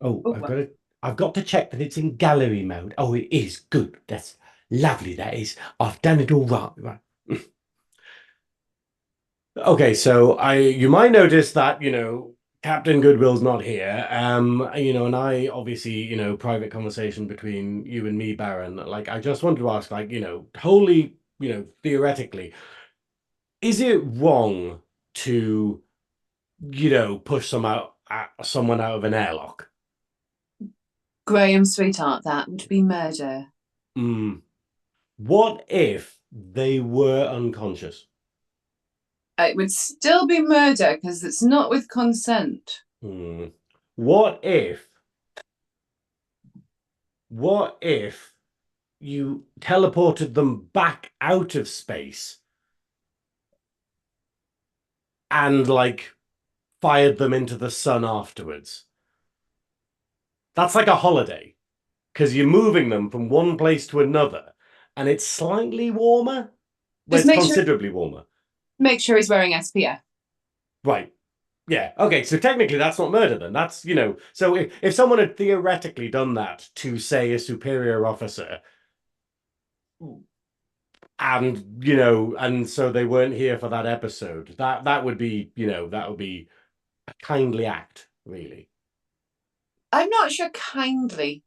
Oh, Oh, I've well. got to. I've got to check that it's in gallery mode. Oh, it is good. That's lovely. That is. I've done it all right. Right. Okay, so you might notice that, Captain Goodwill's not here. And I obviously, private conversation between you and me, Baron. Like, I just wanted to ask, like, wholly, theoretically, is it wrong to, push someone out of an airlock? Graham, sweetheart, that would be murder. Hmm. What if they were unconscious? It would still be murder because it's not with consent. Hmm. What if, what if you teleported them back out of space and like fired them into the sun afterwards? That's like a holiday because you're moving them from one place to another and it's slightly warmer. Well, Just it's considerably warmer. make sure he's wearing SPF. Right. Yeah. Okay. So technically, that's not murder then. So if someone had theoretically done that to, say, a superior officer, and so they weren't here for that episode, that would be, that would be a kindly act, really. I'm not sure kindly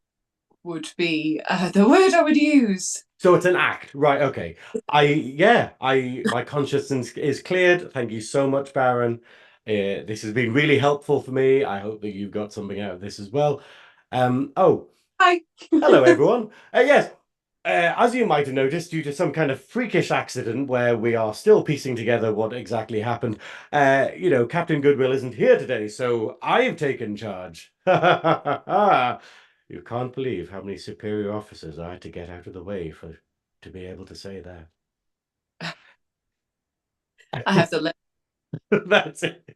would be the word I would use. So it's an act, right? Okay. My consciousness is cleared. Thank you so much, Baron. This has been really helpful for me. I hope that you got something out of this as well. Oh, Hi. hello, everyone. Yes, as you might have noticed, due to some kind of freakish accident where we are still piecing together what exactly happened, Captain Goodwill isn't here today, so I've taken charge. You can't believe how many superior officers I had to get out of the way to be able to say I have the list. that. That's it.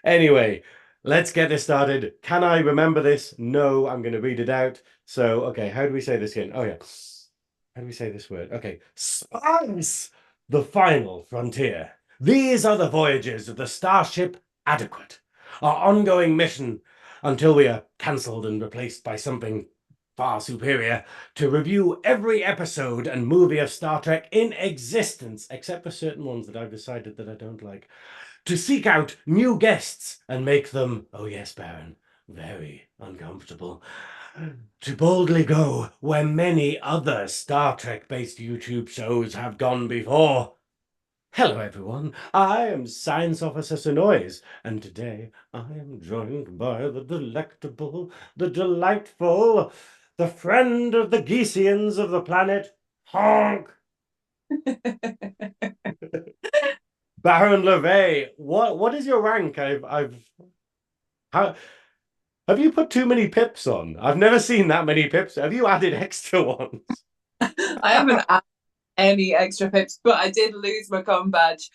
Anyway, let's get this started. Can I remember this? No, I'm going to read it out. So, okay, how do we say this again? Oh, yeah. How do we say this word? Okay. Science! The final frontier. These are the voyages of the starship Adequate. Our ongoing mission until we are cancelled and replaced by something far superior to review every episode and movie of Star Trek in existence, except for certain ones that I've decided that I don't like, to seek out new guests and make them, oh yes, Baron, very uncomfortable, to boldly go where many other Star Trek-based YouTube shows have gone before. Hello, everyone. I am Science Officer Synoiz, and today I am joined by the delectable, the delightful, the friend of the Geesians of the planet, Honk, Baron LaVey. What is your rank? How, have you put too many pips on? I've never seen that many pips. Have you added extra ones? I haven't added any extra pips, but I did lose my com badge.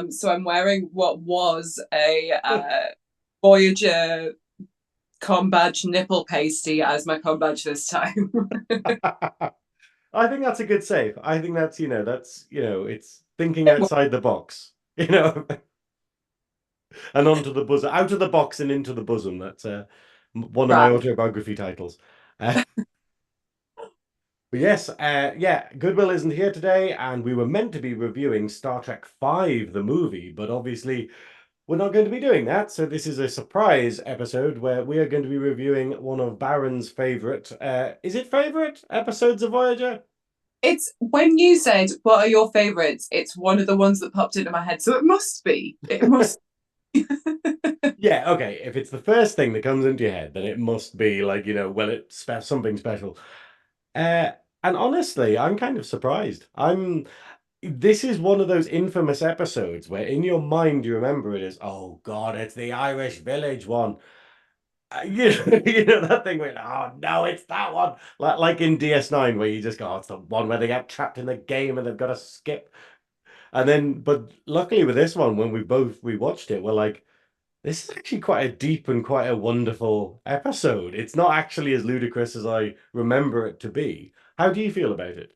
So I'm wearing what was a Voyager com badge nipple pasty as my com badge this time. I think that's a good save. I think it's thinking outside the box, and onto the bosom, out of the box and into the bosom. That's one of my Right. autobiography titles. But yes, yeah, Goodwill isn't here today, and we were meant to be reviewing Star Trek V, the movie, but obviously we're not going to be doing that. So this is a surprise episode where we are going to be reviewing one of Baron's favorite, is it favorite episodes of Voyager? It's when you said, "What are your favorites?" It's one of the ones that popped into my head. So it must be. It must. Yeah, okay. If it's the first thing that comes into your head, then it must be like, well, it's something special. Uh, and honestly, I'm kind of surprised. This is one of those infamous episodes where in your mind you remember it as, oh God, it's the Irish Village one. That thing where, oh no, it's that one. Like in DS9 where you just go, oh, it's the one where they get trapped in the game and they've got to skip. And then, but luckily with this one, when we watched it, we're like, this is actually quite a deep and quite a wonderful episode. It's not actually as ludicrous as I remember it to be. How do you feel about it?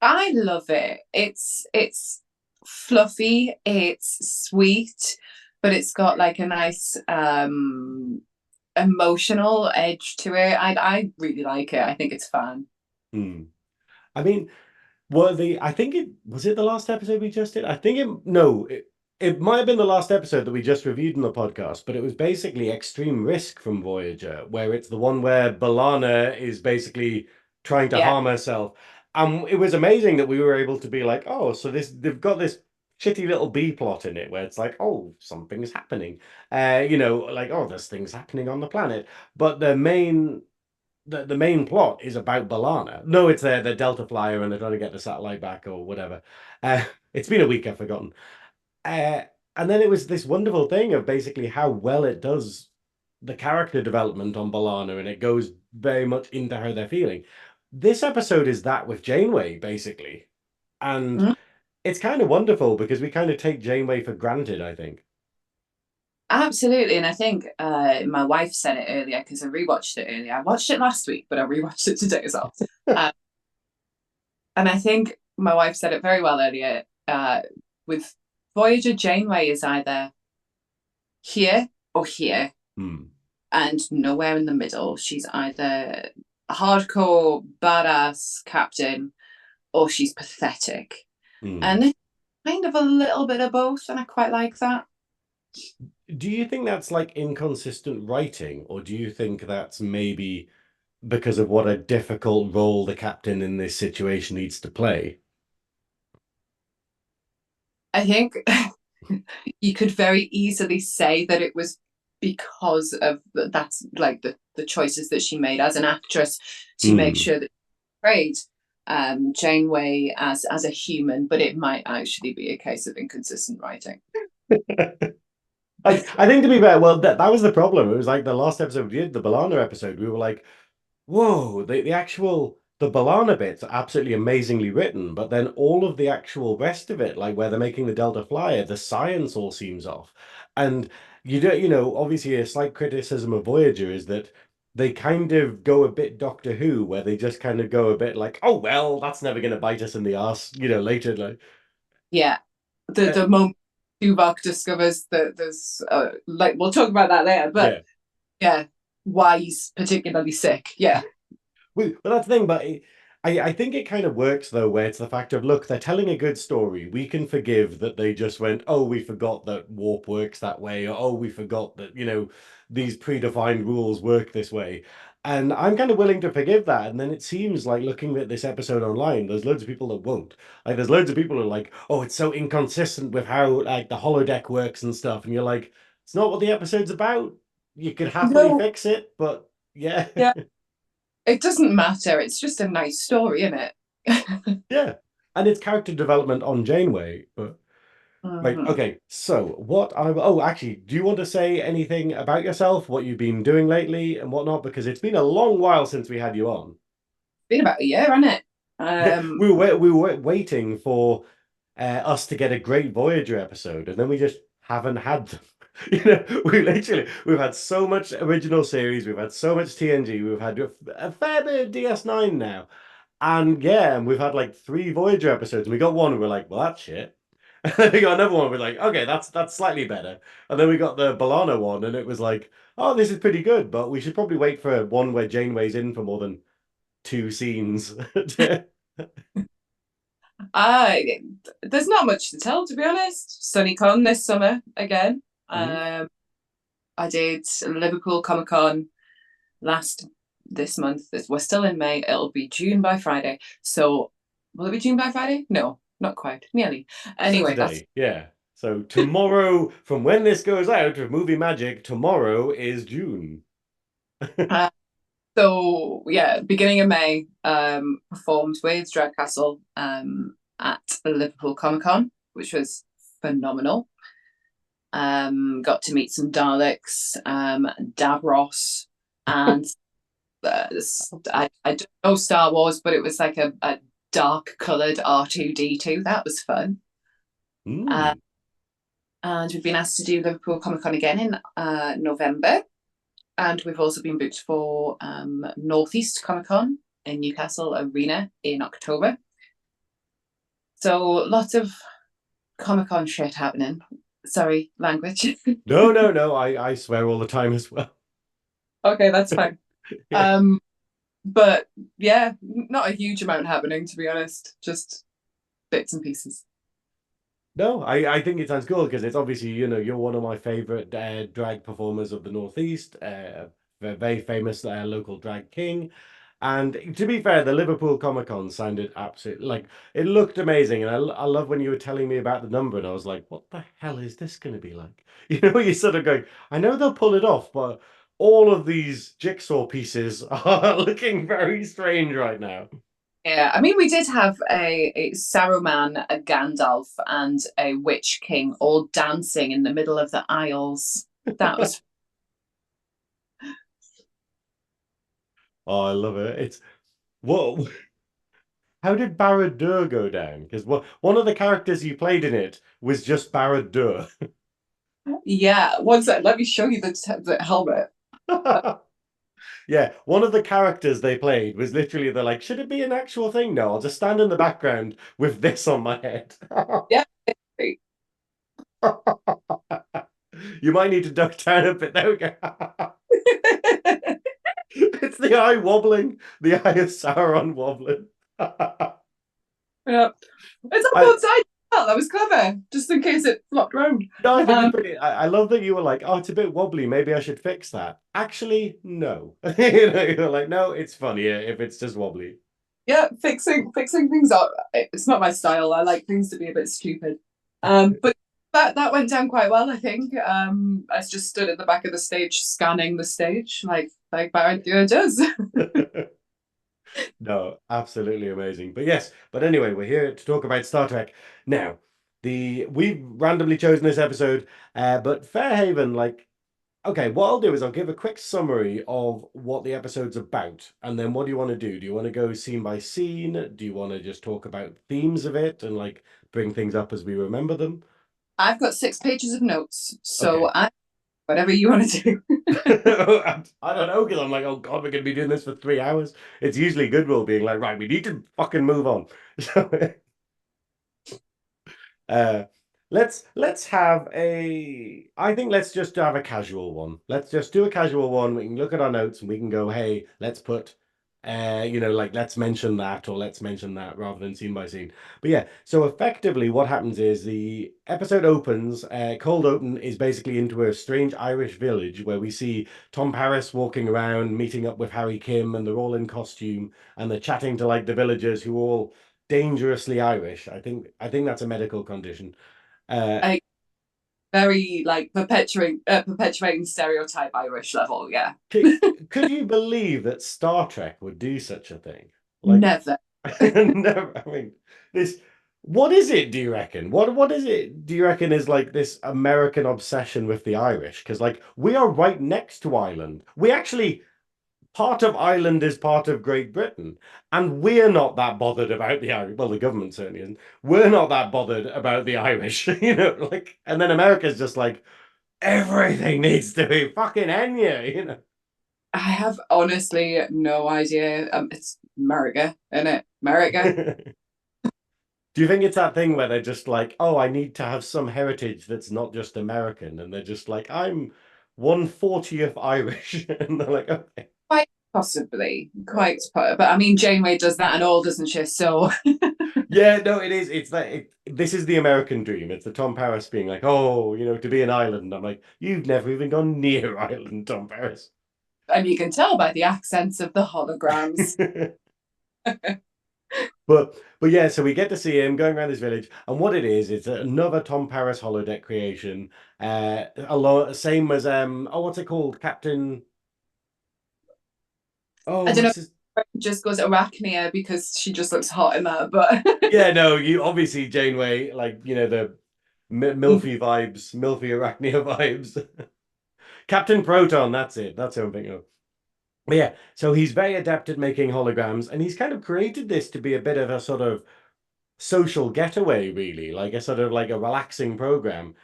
I love it. It's fluffy. It's sweet, but it's got like a nice emotional edge to it. I really like it. I think it's fun. Hmm. I mean, I think it was it the last episode we just did? I think it might have been the last episode that we just reviewed in the podcast, but it was basically Extreme Risk from Voyager, where it's the one where B'Elanna is basically trying to Yeah. harm herself. And it was amazing that we were able to be like, oh, so they've got this shitty little B plot in it where it's like, oh, something's happening. Like, oh, there's things happening on the planet. But the main plot is about B'Elanna. No, it's their Delta Flyer and they're trying to get the satellite back or whatever. It's been a week, I've forgotten. Uh, and then it was this wonderful thing of basically how well it does the character development on B'Elanna, and it goes very much into how they're feeling. This episode is that with Janeway, basically. And Mhm. it's kind of wonderful because we kind of take Janeway for granted, I think. Absolutely. And I think my wife said it earlier because I rewatched it earlier. I watched it last week, but I rewatched it today as well. Uh, and I think my wife said it very well earlier. With Voyager, Janeway is either here or here Hmm. and nowhere in the middle. She's either a hardcore, badass captain or she's pathetic. Hmm. And it's kind of a little bit of both, and I quite like that. Do you think that's like inconsistent writing, or do you think that's maybe because of what a difficult role the captain in this situation needs to play? I think you could very easily say that it was because of that's like the choices that she made as an actress to make Hmm. sure that she portrayed Janeway as a human, but it might actually be a case of inconsistent writing. I think to be fair, well, that was the problem. It was like the last episode we did, the Balana episode, we were like, whoa, the Balana bits are absolutely amazingly written, but then all of the actual rest of it, like where they're making the Delta Flyer, the science all seems off. And obviously a slight criticism of Voyager is that they kind of go a bit Doctor Who, where they just kind of go a bit like, oh well, that's never gonna bite us in the ass, later. Like, Yeah, the uh, the moment Tuvok discovers that there's like we'll talk about that later, but yeah. yeah, why he's particularly sick. Yeah. Well, that's the thing, but I think it kind of works though, where it's the fact of, look, they're telling a good story. We can forgive that they just went, oh, we forgot that warp works that way, or oh, we forgot that, these predefined rules work this way. And I'm kind of willing to forgive that. And then it seems like looking at this episode online, there's loads of people that won't. Like, there's loads of people who are like, oh, it's so inconsistent with how like the holodeck works and stuff. And you're like, it's not what the episode's about. You could happily No, fix it, but yeah. yeah, it doesn't matter. It's just a nice story, isn't it? Yeah, and it's character development on Janeway. But right, Mhm. okay. So actually, do you want to say anything about yourself, what you've been doing lately, and whatnot? Because it's been a long while since we had you on. Been about a year, hasn't it? Yeah, we were waiting for us to get a great Voyager episode, and then we just haven't had them. We've had so much original series, we've had so much TNG, we've had a fair bit of DS9 now. And yeah, and we've had like 3 Voyager episodes, and we got one, and we're like, well, that's shit. And then we got another one, we're like, okay, that's slightly better. And then we got the Bolano one, and it was like, oh, this is pretty good, but we should probably wait for one where Janeway's in for more than 2 scenes. Uh, there's not much to tell, to be honest. SunnyCon this summer again. Mhm. I did Liverpool Comic Con last this month. We're still in May. It'll be June by Friday. So will it be June by Friday? No, not quite. Nearly. Anyway, that's Saturday, yeah. So tomorrow, from when this goes out of Movie Magic, tomorrow is June. uh, so yeah, beginning of May, performed with Drag Castle at Liverpool Comic Con, which was phenomenal. Got to meet some Daleks, Davros, and I don't know Star Wars, but it was like a dark coloured R2D2. That was fun. Uh, Mm. and we've been asked to do Liverpool Comic Con again in November. And we've also been booked for Northeast Comic Con in Newcastle Arena in October. So lots of Comic Con shit happening. Sorry, language. No, no, no. I swear all the time as well. Okay, that's fine. Yeah. Um, but yeah, not a huge amount happening to be honest. Just bits and pieces. No, I think it sounds cool because it's obviously, you're one of my favorite drag performers of the Northeast, a very famous local drag king. And to be fair, the Liverpool Comic Con sounded absolutely like it looked amazing. And I love when you were telling me about the number, and I was like, what the hell is this going to be like? You're sort of going, I know they'll pull it off, but all of these jigsaw pieces are looking very strange right now. Yeah, I mean, we did have a Saruman, a Gandalf, and a Witch King all dancing in the middle of the aisles. That was, Oh, I love it. It's what How did Barad-dûr go down? Because one of the characters you played in it was just Barad-dûr. yeah. One sec, let me show you the helmet. Yeah, one of the characters they played was literally they're like, should it be an actual thing? No, I'll just stand in the background with this on my head. Yeah. You might need to duck down a bit. There we go. It's the eye wobbling, the eye of Sauron wobbling. Yeah. It's on I both sides. Oh, that was clever, just in case it flopped around. No, I think it's Um, pretty. I love that you were like, oh, it's a bit wobbly. Maybe I should fix that. Actually, no. You're like, no, it's funnier if it's just wobbly. yeah, fixing things up. It's not my style. I like things to be a bit stupid. But that went down quite well, I think. I just stood at the back of the stage scanning the stage like Baron LaVey does. No, absolutely amazing. But yes, but anyway, we're here to talk about Star Trek. Now, we've randomly chosen this episode, but Fairhaven, like, okay, what I'll do is I'll give a quick summary of what the episode's about, and then what do you want to do? Do you want to go scene by scene? Do you want to just talk about themes of it and like bring things up as we remember them? I've got 6 pages of notes, so Okay. whatever you want to do. I don't know, because I'm like, oh God, we're gonna be doing this for 3 hours. It's usually Goodwill being like, right, we need to fucking move on. So uh let's have a I think let's just have a casual one. Let's just do a casual one. We can look at our notes and we can go, hey, let's put like let's mention that or let's mention that rather than scene by scene. But yeah, so effectively what happens is the episode opens, cold open is basically into a strange Irish village where we see Tom Paris walking around, meeting up with Harry Kim, and they're all in costume and they're chatting to like the villagers who all dangerously Irish. I think that's a medical condition. Uh, I very like perpetuating stereotype Irish level. Yeah, could, could you believe that Star Trek would do such a thing? Like, never. no, I mean, this. What is it? Do you reckon? What is it? Do you reckon is like this American obsession with the Irish? Because like we are right next to Ireland. We actually part of Ireland is part of Great Britain, and we're not that bothered about the Irish. Well, the government certainly isn't. We're not that bothered about the Irish, like, and then America's just like, everything needs to be fucking Enya. I have honestly no idea. It's America, isn't it? America. Do you think it's that thing where they're just like, oh, I need to have some heritage that's not just American, and they're just like, I'm 1/40th Irish, and they're like, okay. Quite possibly, but I mean, Janeway does that and all, doesn't she? So, Yeah, no, it is. It's that. This is the American dream. It's the Tom Paris being like, oh, to be an island. I'm like, you've never even gone near Ireland, Tom Paris. and you can tell by the accents of the holograms. But yeah, so we get to see him going around this village, and what it is, it's another Tom Paris holodeck creation. Same as what's it called, Captain? Oh, I don't know. what's his? Just goes Arachnia because she just looks hot in that, but Yeah, no, you obviously Janeway, like the Milfy vibes, Milfy Arachnia vibes. Captain Proton, that's it. That's who I'm thinking of. But yeah, so he's very adept at making holograms, and he's kind of created this to be a bit of a sort of social getaway, really, like a sort of like a relaxing program.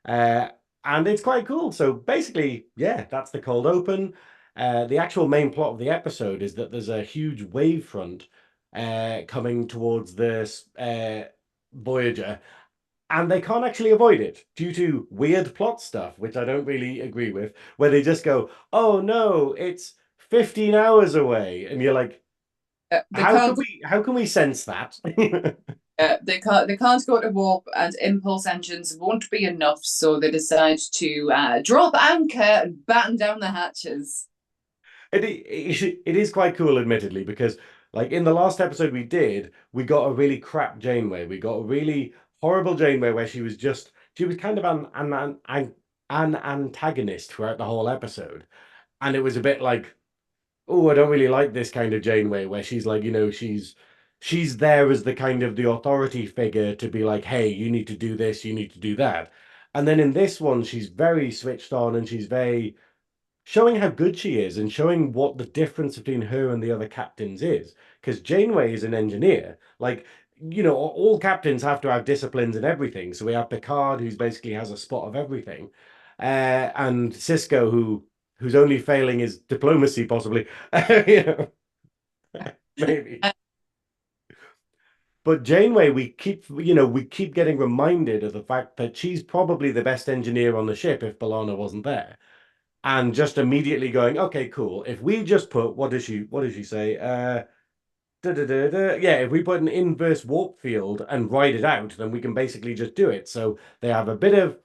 Uh, and it's quite cool. So basically, yeah, that's the cold open. The actual main plot of the episode is that there's a huge wave front coming towards this Voyager, and they can't actually avoid it due to weird plot stuff, which I don't really agree with, where they just go, "Oh no, it's 15 hours away," and you're like, They can't go. how can we sense that? They can't go to warp, and impulse engines won't be enough. So they decide to drop anchor and batten down the hatches. It is quite cool, admittedly, because like in the last episode we got a really crap Janeway. We got a really horrible Janeway where she was kind of an antagonist throughout the whole episode, and it was a bit like, oh, I don't really like this kind of Janeway where she's like, she's there as the kind of the authority figure to be like, hey, you need to do this, you need to do that. And then in this one, she's very switched on and she's very showing how good she is and showing what the difference between her and the other captains is. Because Janeway is an engineer. Like, all captains have to have disciplines and everything. So we have Picard, who's basically has a spot of everything, and Cisco, whose only failing is diplomacy, possibly. you know, maybe. But Janeway, we keep getting reminded of the fact that she's probably the best engineer on the ship if B'Elanna wasn't there, and just immediately going, okay, cool. If we just put what does she say? Yeah, if we put an inverse warp field and ride it out, then we can basically just do it. So they have a bit of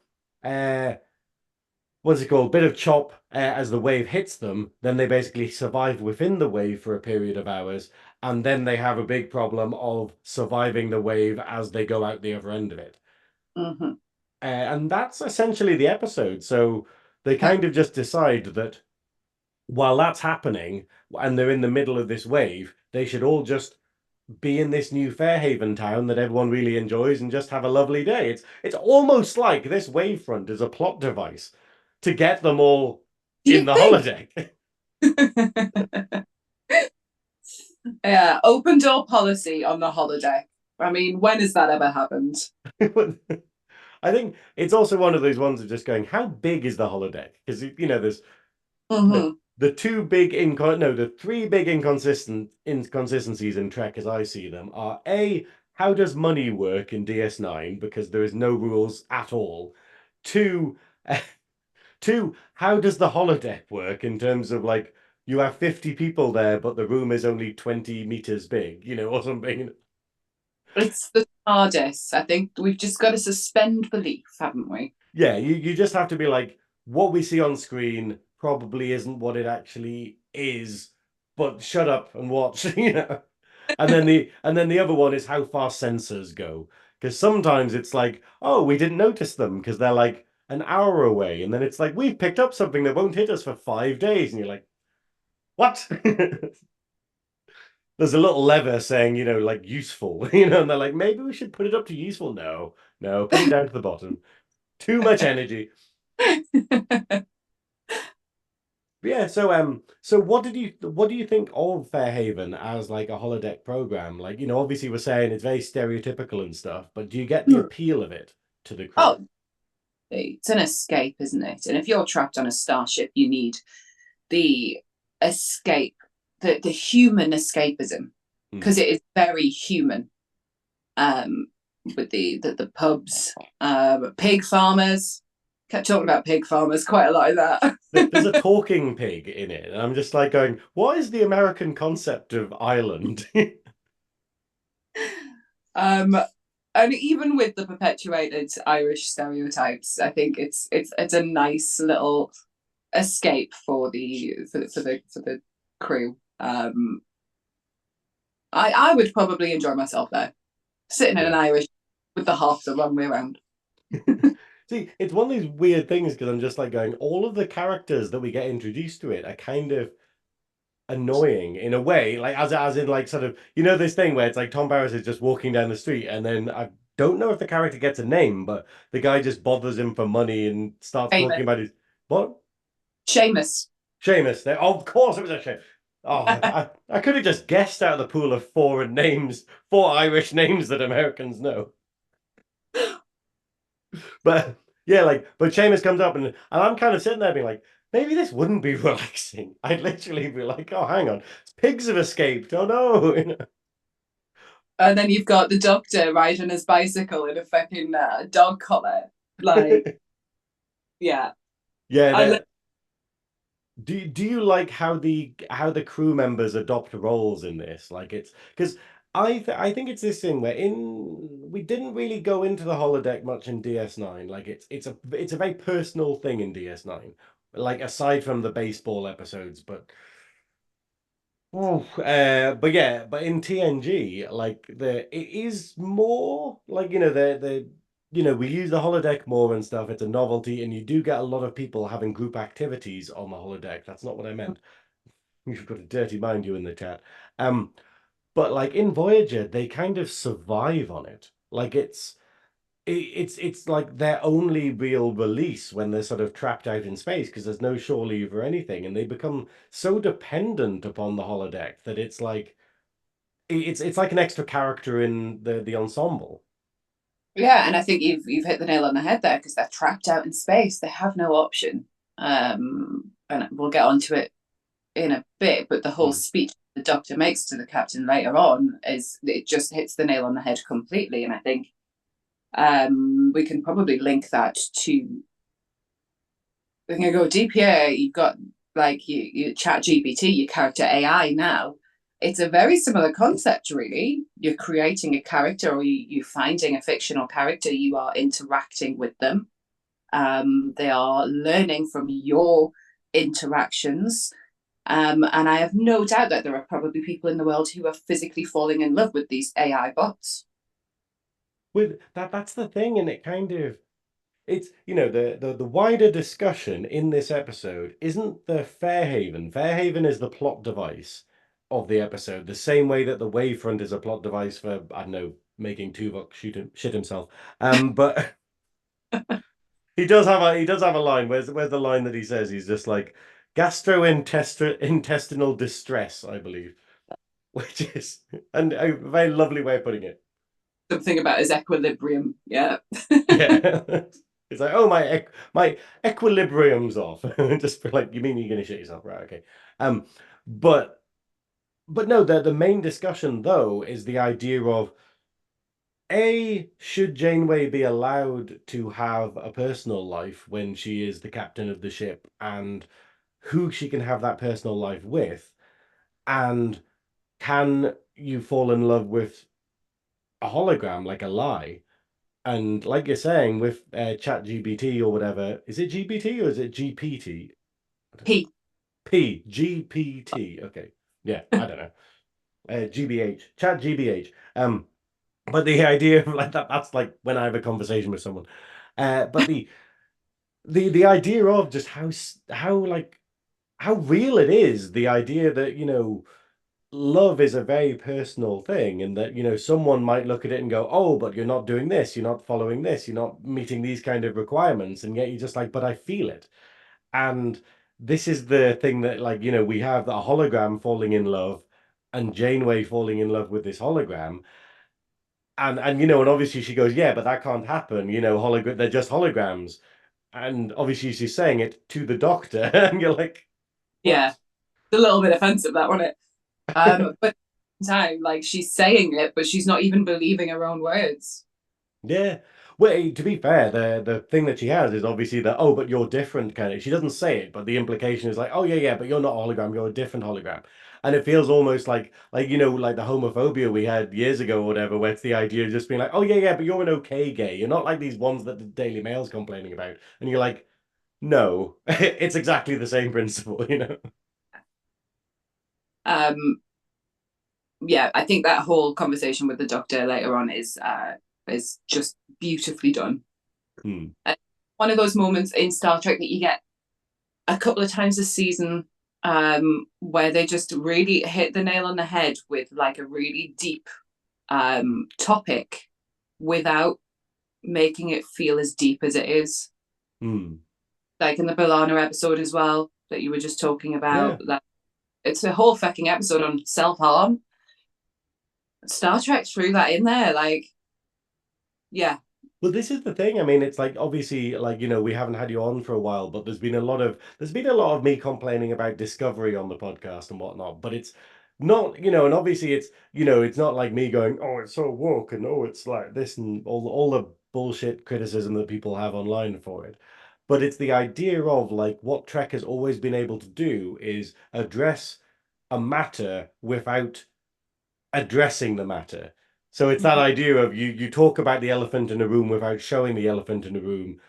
what's it called? Bit of chop as the wave hits them. Then they basically survive within the wave for a period of hours, and then they have a big problem of surviving the wave as they go out the other end of it. Mm-hmm. And that's essentially the episode. So they kind of just decide that while that's happening and they're in the middle of this wave, they should all just be in this new Fairhaven town that everyone really enjoys and just have a lovely day. It's almost like this wavefront is a plot device to get them all Do in you the think? holodeck. Yeah, open door policy on the holodeck. I mean, when has that ever happened? I think it's also one of those ones of just going, how big is the holodeck? Because there's Mm-hmm. the two big the three big inconsistencies in Trek as I see them are A, how does money work in DS9 because there is no rules at all. Two, two, how does the holodeck work in terms of like you have 50 people there, but the room is only 20 meters big, or something. It's the TARDIS. I think we've just got to suspend belief, haven't we? Yeah, you just have to be like, what we see on screen probably isn't what it actually is, but shut up and watch, And then the other one is how far sensors go. Because sometimes it's like, oh, we didn't notice them because they're like an hour away. And then it's like, we've picked up something that won't hit us for 5 days. And you're like, what? There's a little lever saying, like useful, and they're like, maybe we should put it up to useful. No, no, put it down to the bottom. Too much energy. But yeah, so what do you think of Fairhaven as like a holodeck program? Like, obviously we're saying it's very stereotypical and stuff, but do you get the appeal of it to the crew? Oh, it's an escape, isn't it? And if you're trapped on a starship, you need the escape, the human escapism, because it is very human. With the pubs, pig farmers. Kept talking about pig farmers quite a lot of that. There's a talking pig in it, and I'm just like going, what is the American concept of Ireland? And even with the perpetuated Irish stereotypes, I think it's a nice little escape for the crew. I would probably enjoy myself there, sitting in an Irish with the half the runway around. See, it's one of these weird things because I'm just like going, all of the characters that we get introduced to it are kind of annoying in a way, like as in like sort of this thing where it's like Tom Barris is just walking down the street and then I don't know if the character gets a name, but the guy just bothers him for money and starts talking about his what? Seamus. Seamus. There, oh, of course it was a shame. Oh, I could have just guessed out of the pool of four Irish names that Americans know. But yeah, but Seamus comes up and I'm kind of sitting there being like, maybe this wouldn't be relaxing. I'd literally be like, oh, hang on, pigs have escaped. Oh no. And then you've got the doctor riding his bicycle in a fucking dog collar. Like, yeah. Yeah, I li- do you like how the crew members adopt roles in this? Like it's because I think it's this thing where in we didn't really go into the holodeck much in DS9. Like it's a very personal thing in DS9. Like aside from the baseball episodes, but yeah, but in TNG, like it is more like the we use the holodeck more and stuff. It's a novelty, and you do get a lot of people having group activities on the holodeck. That's not what I meant. You've got a dirty mind, you in the chat. Um, but like in Voyager, they kind of survive on it. Like it's like their only real release when they're sort of trapped out in space because there's no shore leave or anything, and they become so dependent upon the holodeck that it's like it's like an extra character in the ensemble. yeah, and I think you've hit the nail on the head there because they're trapped out in space. They have no option. And we'll get onto it in a bit, but the whole Hmm. speech the doctor makes to the captain later on is it just hits the nail on the head completely. And I think we can probably link that to we're gonna go deep here. You've got like you chat GPT, your character AI now. It's a very similar concept, really. You're creating a character or you're finding a fictional character, you are interacting with them. They are learning from your interactions. And I have no doubt that there are probably people in the world who are physically falling in love with these AI bots. With that's the thing, and it kind of it's the wider discussion in this episode isn't the Fairhaven. Fairhaven is the plot device of the episode, the same way that the Wavefront is a plot device for I don't know making Tuvok shit himself. But he does have a line. Where's the line that he says? He's just like gastrointestinal distress, I believe, which is and a very lovely way of putting it. Something about his equilibrium. Yeah. Yeah. It's like, oh my equilibrium's off. Just for like, you mean you're gonna shit yourself, right? Okay. Um, but no, the main discussion though is the idea of should Janeway be allowed to have a personal life when she is the captain of the ship, and who she can have that personal life with, and can you fall in love with a hologram like a lie? And like you're saying with Chat GBT or whatever, is it GBT or is it GPT? He. GPT. Okay, yeah, I don't know. GBH, Chat GBH. But the idea of like that's like when I have a conversation with someone. But the idea of just how real it is, the idea that love is a very personal thing, and that someone might look at it and go, oh, but you're not doing this, you're not following this, you're not meeting these kind of requirements, and yet you're just like, but I feel it. And this is the thing that like we have a hologram falling in love and Janeway falling in love with this hologram, and obviously she goes, yeah, but that can't happen, hologram, they're just holograms. And obviously she's saying it to the doctor and you're like, Yeah. what? It's a little bit offensive, that wasn't it? But at the same time, like she's saying it, but she's not even believing her own words. Yeah. Well, to be fair, the thing that she has is obviously that, oh, but you're different kind of. She doesn't say it, but the implication is like, oh yeah, yeah, but you're not a hologram, you're a different hologram. And it feels almost like like the homophobia we had years ago or whatever, where it's the idea of just being like, oh yeah, yeah, but you're an okay gay. You're not like these ones that the Daily Mail's complaining about. And you're like, no, it's exactly the same principle. Um, yeah, I think that whole conversation with the doctor later on is just beautifully done. Hmm. One of those moments in Star Trek that you get a couple of times this season, where they just really hit the nail on the head with like a really deep topic without making it feel as deep as it is. Hmm. Like in the Balana episode as well that you were just talking about. Yeah. That it's a whole fucking episode on self harm. Star Trek threw that in there, like yeah, Well, this is the thing. I mean, it's like obviously, like we haven't had you on for a while, but there's been a lot of me complaining about Discovery on the podcast and whatnot. But it's not, you know, and obviously it's, you know, it's not like me going, oh, it's so woke and oh, it's like this and all the bullshit criticism that people have online for it. But it's the idea of like what Trek has always been able to do is address a matter without addressing the matter. So it's that Mhm. idea of you talk about the elephant in the room without showing the elephant in the room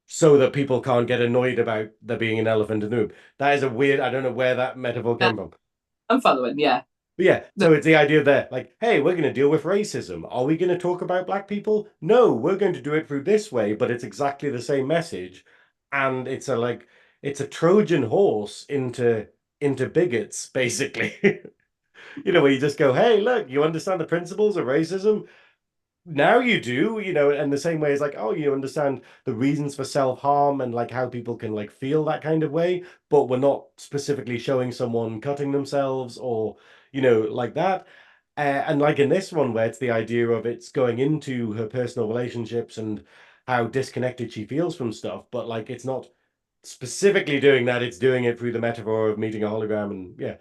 so that people can't get annoyed about there being an elephant in the room. That is a weird, I don't know where that metaphor Yeah, came from. I'm following. Yeah. But yeah, No, so it's the idea there, like, hey, we're going to deal with racism. Are we going to talk about black people? No, we're going to do it through this way, but it's exactly the same message. And it's a like it's a Trojan horse into bigots, basically. You know, where you just go, hey, look, you understand the principles of racism? Now you do, you know, and the same way as like, oh, you understand the reasons for self-harm and like how people can like feel that kind of way, but we're not specifically showing someone cutting themselves or, you know, like that. And like in this one, where it's the idea of it's going into her personal relationships and how disconnected she feels from stuff, but like it's not specifically doing that, it's doing it through the metaphor of meeting a hologram and yeah.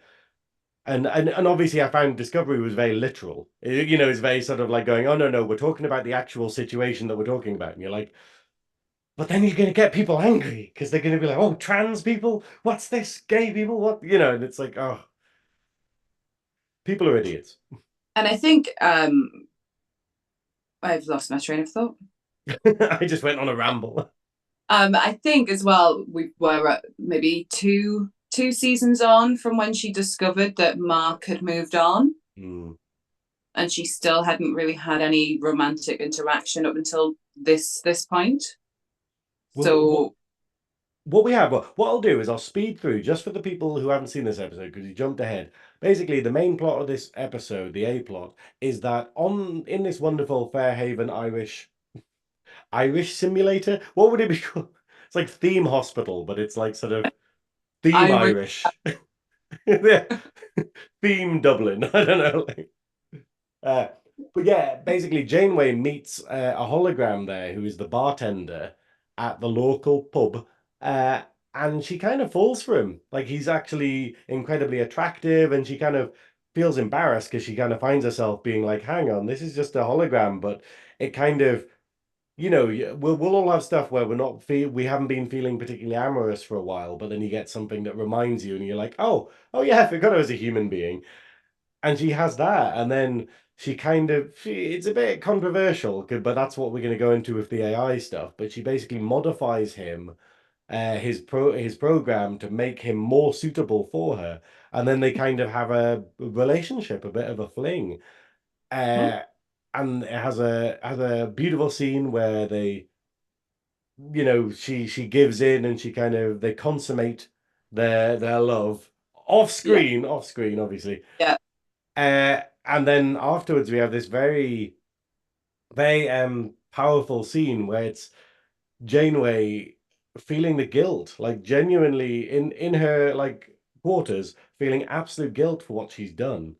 And obviously I found Discovery was very literal. You know, it's very sort of like going, oh no, we're talking about the actual situation that we're talking about. And you're like, but then you're gonna get people angry because they're gonna be like, oh, trans people, what's this? Gay people, what you know, and it's like, oh, people are idiots. and I think I've lost my train of thought. I just went on a ramble. I think as well we were at maybe two seasons on from when she discovered that Mark had moved on, Hmm. and she still hadn't really had any romantic interaction up until this point. Well, So what we have, what I'll do is I'll speed through just for the people who haven't seen this episode because you jumped ahead. Basically, the main plot of this episode, the A plot, is that on in this wonderful Fairhaven Irish simulator. What would it be called? It's like theme hospital, but it's like sort of theme Irish. Irish. Yeah. Theme Dublin. I don't know. Uh, but yeah, basically Janeway meets a hologram there who is the bartender at the local pub. Uh, and she kind of falls for him. Like he's actually incredibly attractive and she kind of feels embarrassed because she kind of finds herself being like, hang on, this is just a hologram, but it kind of you know, we'll all have stuff where we haven't been feeling particularly amorous for a while, but then you get something that reminds you, and you're like, oh yeah, I forgot I was a human being, and she has that, and then it's a bit controversial, but that's what we're going to go into with the AI stuff. But she basically modifies him, his program to make him more suitable for her, and then they kind of have a relationship, a bit of a fling. Hmm? Uh, and it has a beautiful scene where you know, she gives in and she kind of they consummate their love Yeah, off screen, obviously. yeah. And then afterwards we have this very powerful scene where it's Janeway feeling the guilt, like genuinely in her like quarters, feeling absolute guilt for what she's done.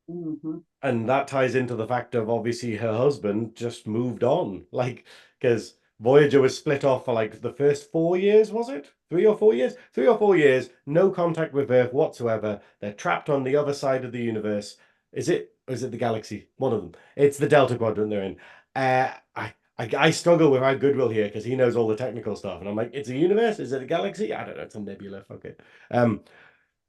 Mm-hmm. And that ties into the fact of obviously her husband just moved on, like because Voyager was split off for like the first 4 years, was it 3 or 4 years, 3 or 4 years, no contact with Earth whatsoever. They're trapped on the other side of the universe. Is it, or is it the galaxy? One of them. It's the Delta Quadrant they're in. I struggle with our Goodwill here because he knows all the technical stuff, and I'm like, it's a universe, is it a galaxy? I don't know, it's a nebula. Fuck it.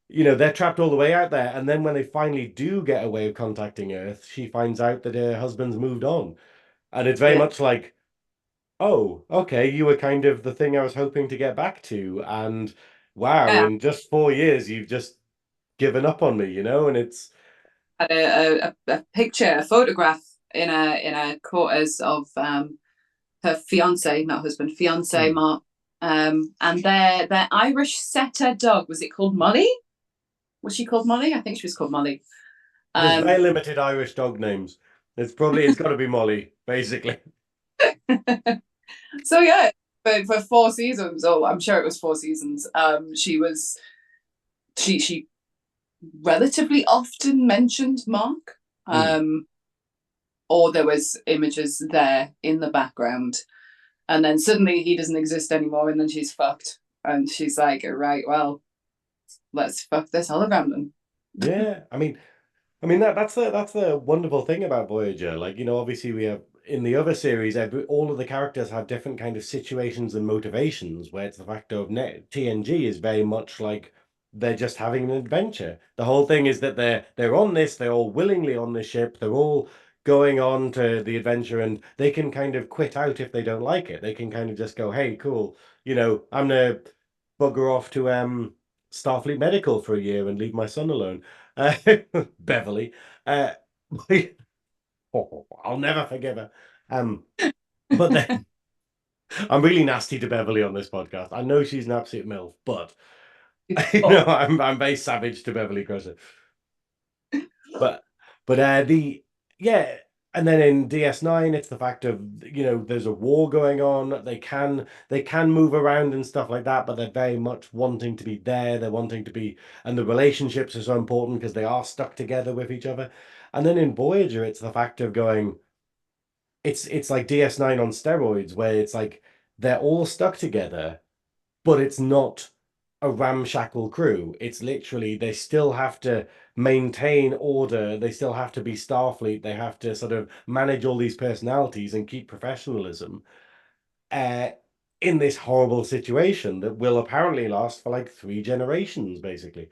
You know, they're trapped all the way out there. And then when they finally do get a way of contacting Earth, she finds out that her husband's moved on. And it's very Yeah, much like, oh, okay, you were kind of the thing I was hoping to get back to. And wow, yeah. in just 4 years, you've just given up on me, you know? And it's, Had a picture, a photograph in a quarters of her fiance, not husband, fiance hmm, Mark, and their Irish setter dog. Was it called Molly? Was she called Molly? I think she was called Molly. there's very Um, limited Irish dog names. It's got to be Molly, basically. so yeah, for 4 seasons, or I'm sure it was 4 seasons. She relatively often mentioned Mark. Hmm. Um, or there was images there in the background, and then suddenly he doesn't exist anymore, and then she's fucked, and she's like, right, well, let's fuck this hologram then. Yeah, I mean that's the wonderful thing about Voyager. Like, obviously we have in the other series, all of the characters have different kind of situations and motivations. Where it's the fact of TNG is very much like they're just having an adventure. The whole thing is that they're on this, they're all willingly on this ship, they're all going on to the adventure, and they can kind of quit out if they don't like it. They can kind of just go, hey, cool, I'm gonna bugger off to Starfleet Medical for a year and leave my son alone. Uh, Beverly. Uh, I'll never forgive her. Um, but then I'm really nasty to Beverly on this podcast. I know she's an absolute MILF, but Oh. I'm very savage to Beverly Crusher. But the yeah, and then in DS9, it's the fact of there's a war going on. They can move around and stuff like that, but they're very much wanting to be there. They're wanting to be, and the relationships are so important because they are stuck together with each other. And then in Voyager, it's the fact of going. It's like DS9 on steroids, where it's like they're all stuck together, but it's not a ramshackle crew. It's literally they still have to maintain order. They still have to be Starfleet. They have to sort of manage all these personalities and keep professionalism uh, in this horrible situation that will apparently last for like 3 generations, basically.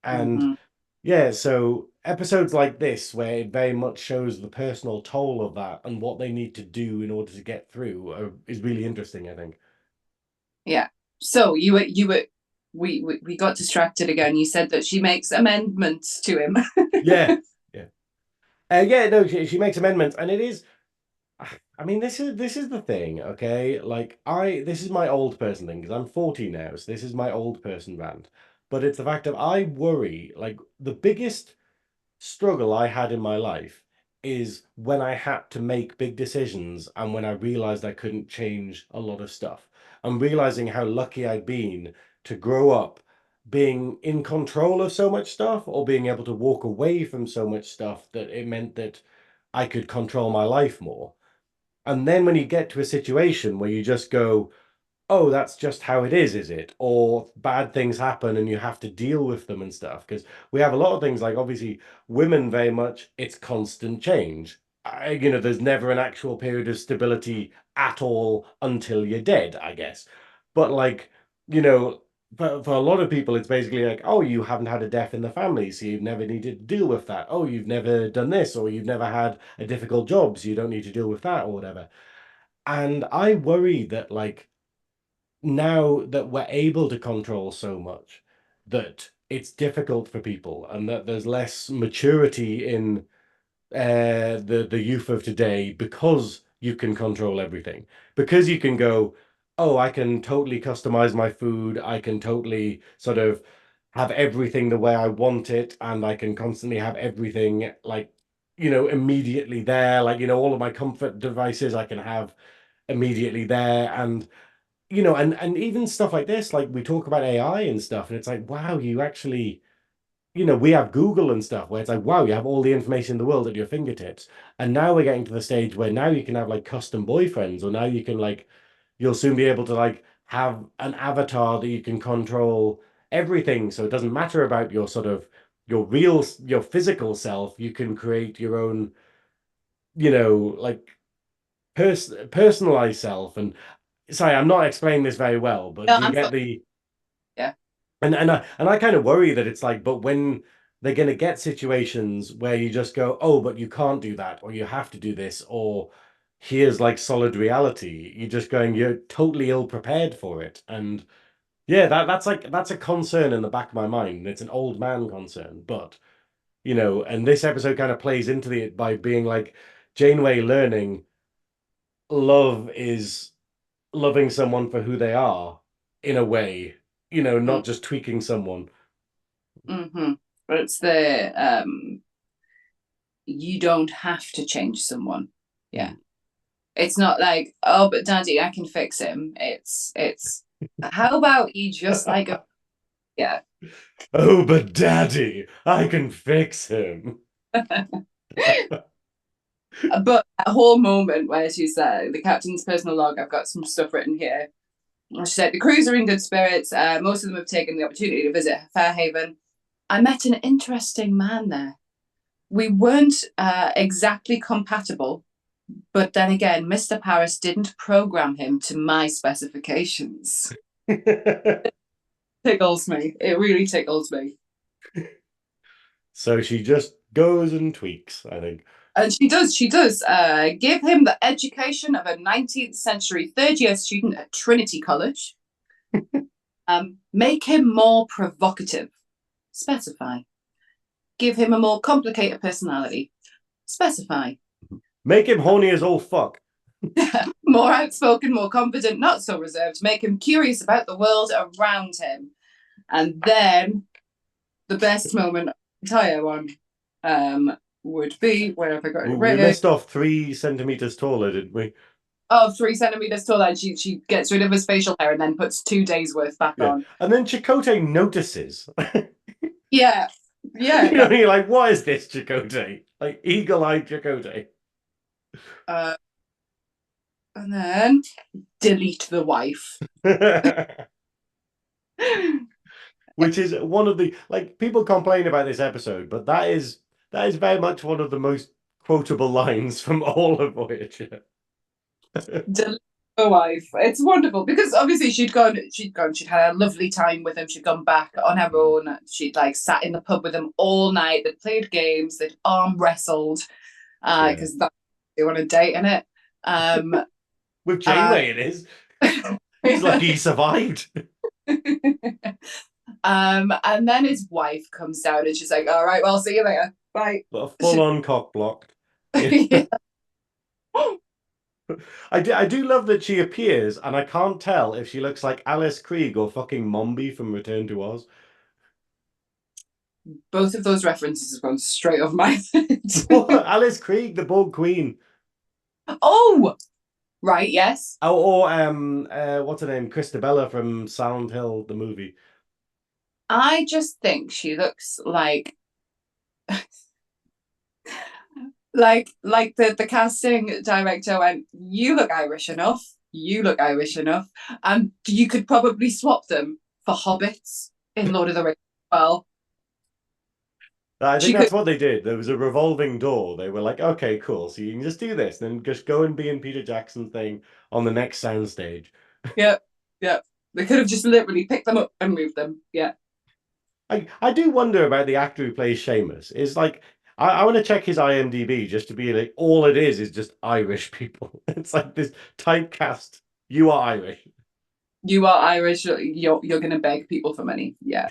And Mm-hmm. yeah, so episodes like this, where it very much shows the personal toll of that and what they need to do in order to get through, is really interesting, I think. Yeah. So we got distracted again. You said that she makes amendments to him. Yeah, yeah. Yeah, no, she makes amendments, and it is. I mean, this is the thing, okay? Like, this is my old person thing because I'm 40 now, so this is my old person rant. But it's the fact that I worry, like, the biggest struggle I had in my life is when I had to make big decisions and when I realized I couldn't change a lot of stuff. I'm realizing how lucky I'd been to grow up being in control of so much stuff or being able to walk away from so much stuff that it meant that I could control my life more. And then when you get to a situation where you just go, oh, that's just how it is it? Or bad things happen and you have to deal with them and stuff. Because we have a lot of things like obviously women very much, it's constant change. There's never an actual period of stability at all until you're dead, I guess. But like, you know, for a lot of people, it's basically like, oh, you haven't had a death in the family, so you've never needed to deal with that. Oh, you've never done this, or you've never had a difficult job, so you don't need to deal with that, or whatever. And I worry that like now that we're able to control so much that it's difficult for people and that there's less maturity in the youth of today because you can control everything, because you can go, oh, I can totally customize my food, I can totally sort of have everything the way I want it, and I can constantly have everything like immediately there, like all of my comfort devices I can have immediately there. And and even stuff like this, like we talk about AI and stuff, and it's like, wow, you actually, we have Google and stuff where it's like, wow, you have all the information in the world at your fingertips. And now we're getting to the stage where now you can have like custom boyfriends, or now you can like, you'll soon be able to like have an avatar that you can control everything. So it doesn't matter about your sort of your physical self. You can create your own, like personalized self. And sorry, I'm not explaining this very well, but No, do you I'm get so the yeah. and I kind of worry that it's like, but when they're going to get situations where you just go, oh, but you can't do that, or you have to do this, or here's like solid reality, you're just going, you're totally ill prepared for it. And yeah, that's a concern in the back of my mind. It's an old man concern, but and this episode kind of plays into it by being like Janeway learning love is loving someone for who they are in a way, not just tweaking someone. Mm-hmm. But it's the you don't have to change someone. Yeah. Mm. It's not like, oh, but daddy, I can fix him. It's how about you just like yeah. Oh, but daddy, I can fix him. But a whole moment where she's the captain's personal log, I've got some stuff written here. She said the crews are in good spirits. Most of them have taken the opportunity to visit Fairhaven. I met an interesting man there. We weren't exactly compatible, but then again, Mr. Paris didn't program him to my specifications. Tickles me. It really tickles me. So she just goes and tweaks, I think. And she does give him the education of a 19th century third year student at Trinity College. Make him more provocative. Specify. Give him a more complicated personality. Specify. Make him horny as all fuck. More outspoken, more confident, not so reserved. Make him curious about the world around him. And then the best moment of the entire one would be, where have I got it We written? missed off 3 centimeters taller, didn't we? Oh, 3 centimeters taller. And she gets rid of his facial hair and then puts 2 days worth back on. And then Chakotay notices. Yeah. Yeah. You know, you're like, what is this, Chakotay? Like, eagle-eyed Chakotay. And then delete the wife. Which is one of the, like, people complain about this episode, but that is very much one of the most quotable lines from all of Voyager. Delete the wife. It's wonderful because obviously she'd had a lovely time with him. She'd gone back on her own. She'd like sat in the pub with him all night. They'd played games. They'd arm wrestled because they want to date in it. With Janeway, it is. He's like, he survived. And then his wife comes down and she's like, all right, well, see you later. Bye. But full-on cock blocked. Yeah. I do love that she appears, and I can't tell if she looks like Alice Krieg or fucking Mombi from Return to Oz. Both of those references have gone straight off my head. Alice Krieg, the Borg Queen. Oh, right, yes. Oh, or what's her name? Christabella from Silent Hill, the movie. I just think she looks like like the casting director went, you look Irish enough, you look Irish enough, and you could probably swap them for hobbits in Lord of the Rings as well. I think that's what they did. There was a revolving door. They were like, okay, cool. So you can just do this, then just go and be in Peter Jackson's thing on the next soundstage. Yeah. They could have just literally picked them up and moved them. Yeah. I do wonder about the actor who plays Seamus. Is like, I want to check his IMDb just to be like, all it is just Irish people. It's like this typecast. You are Irish. You are Irish. You're going to beg people for money. Yeah.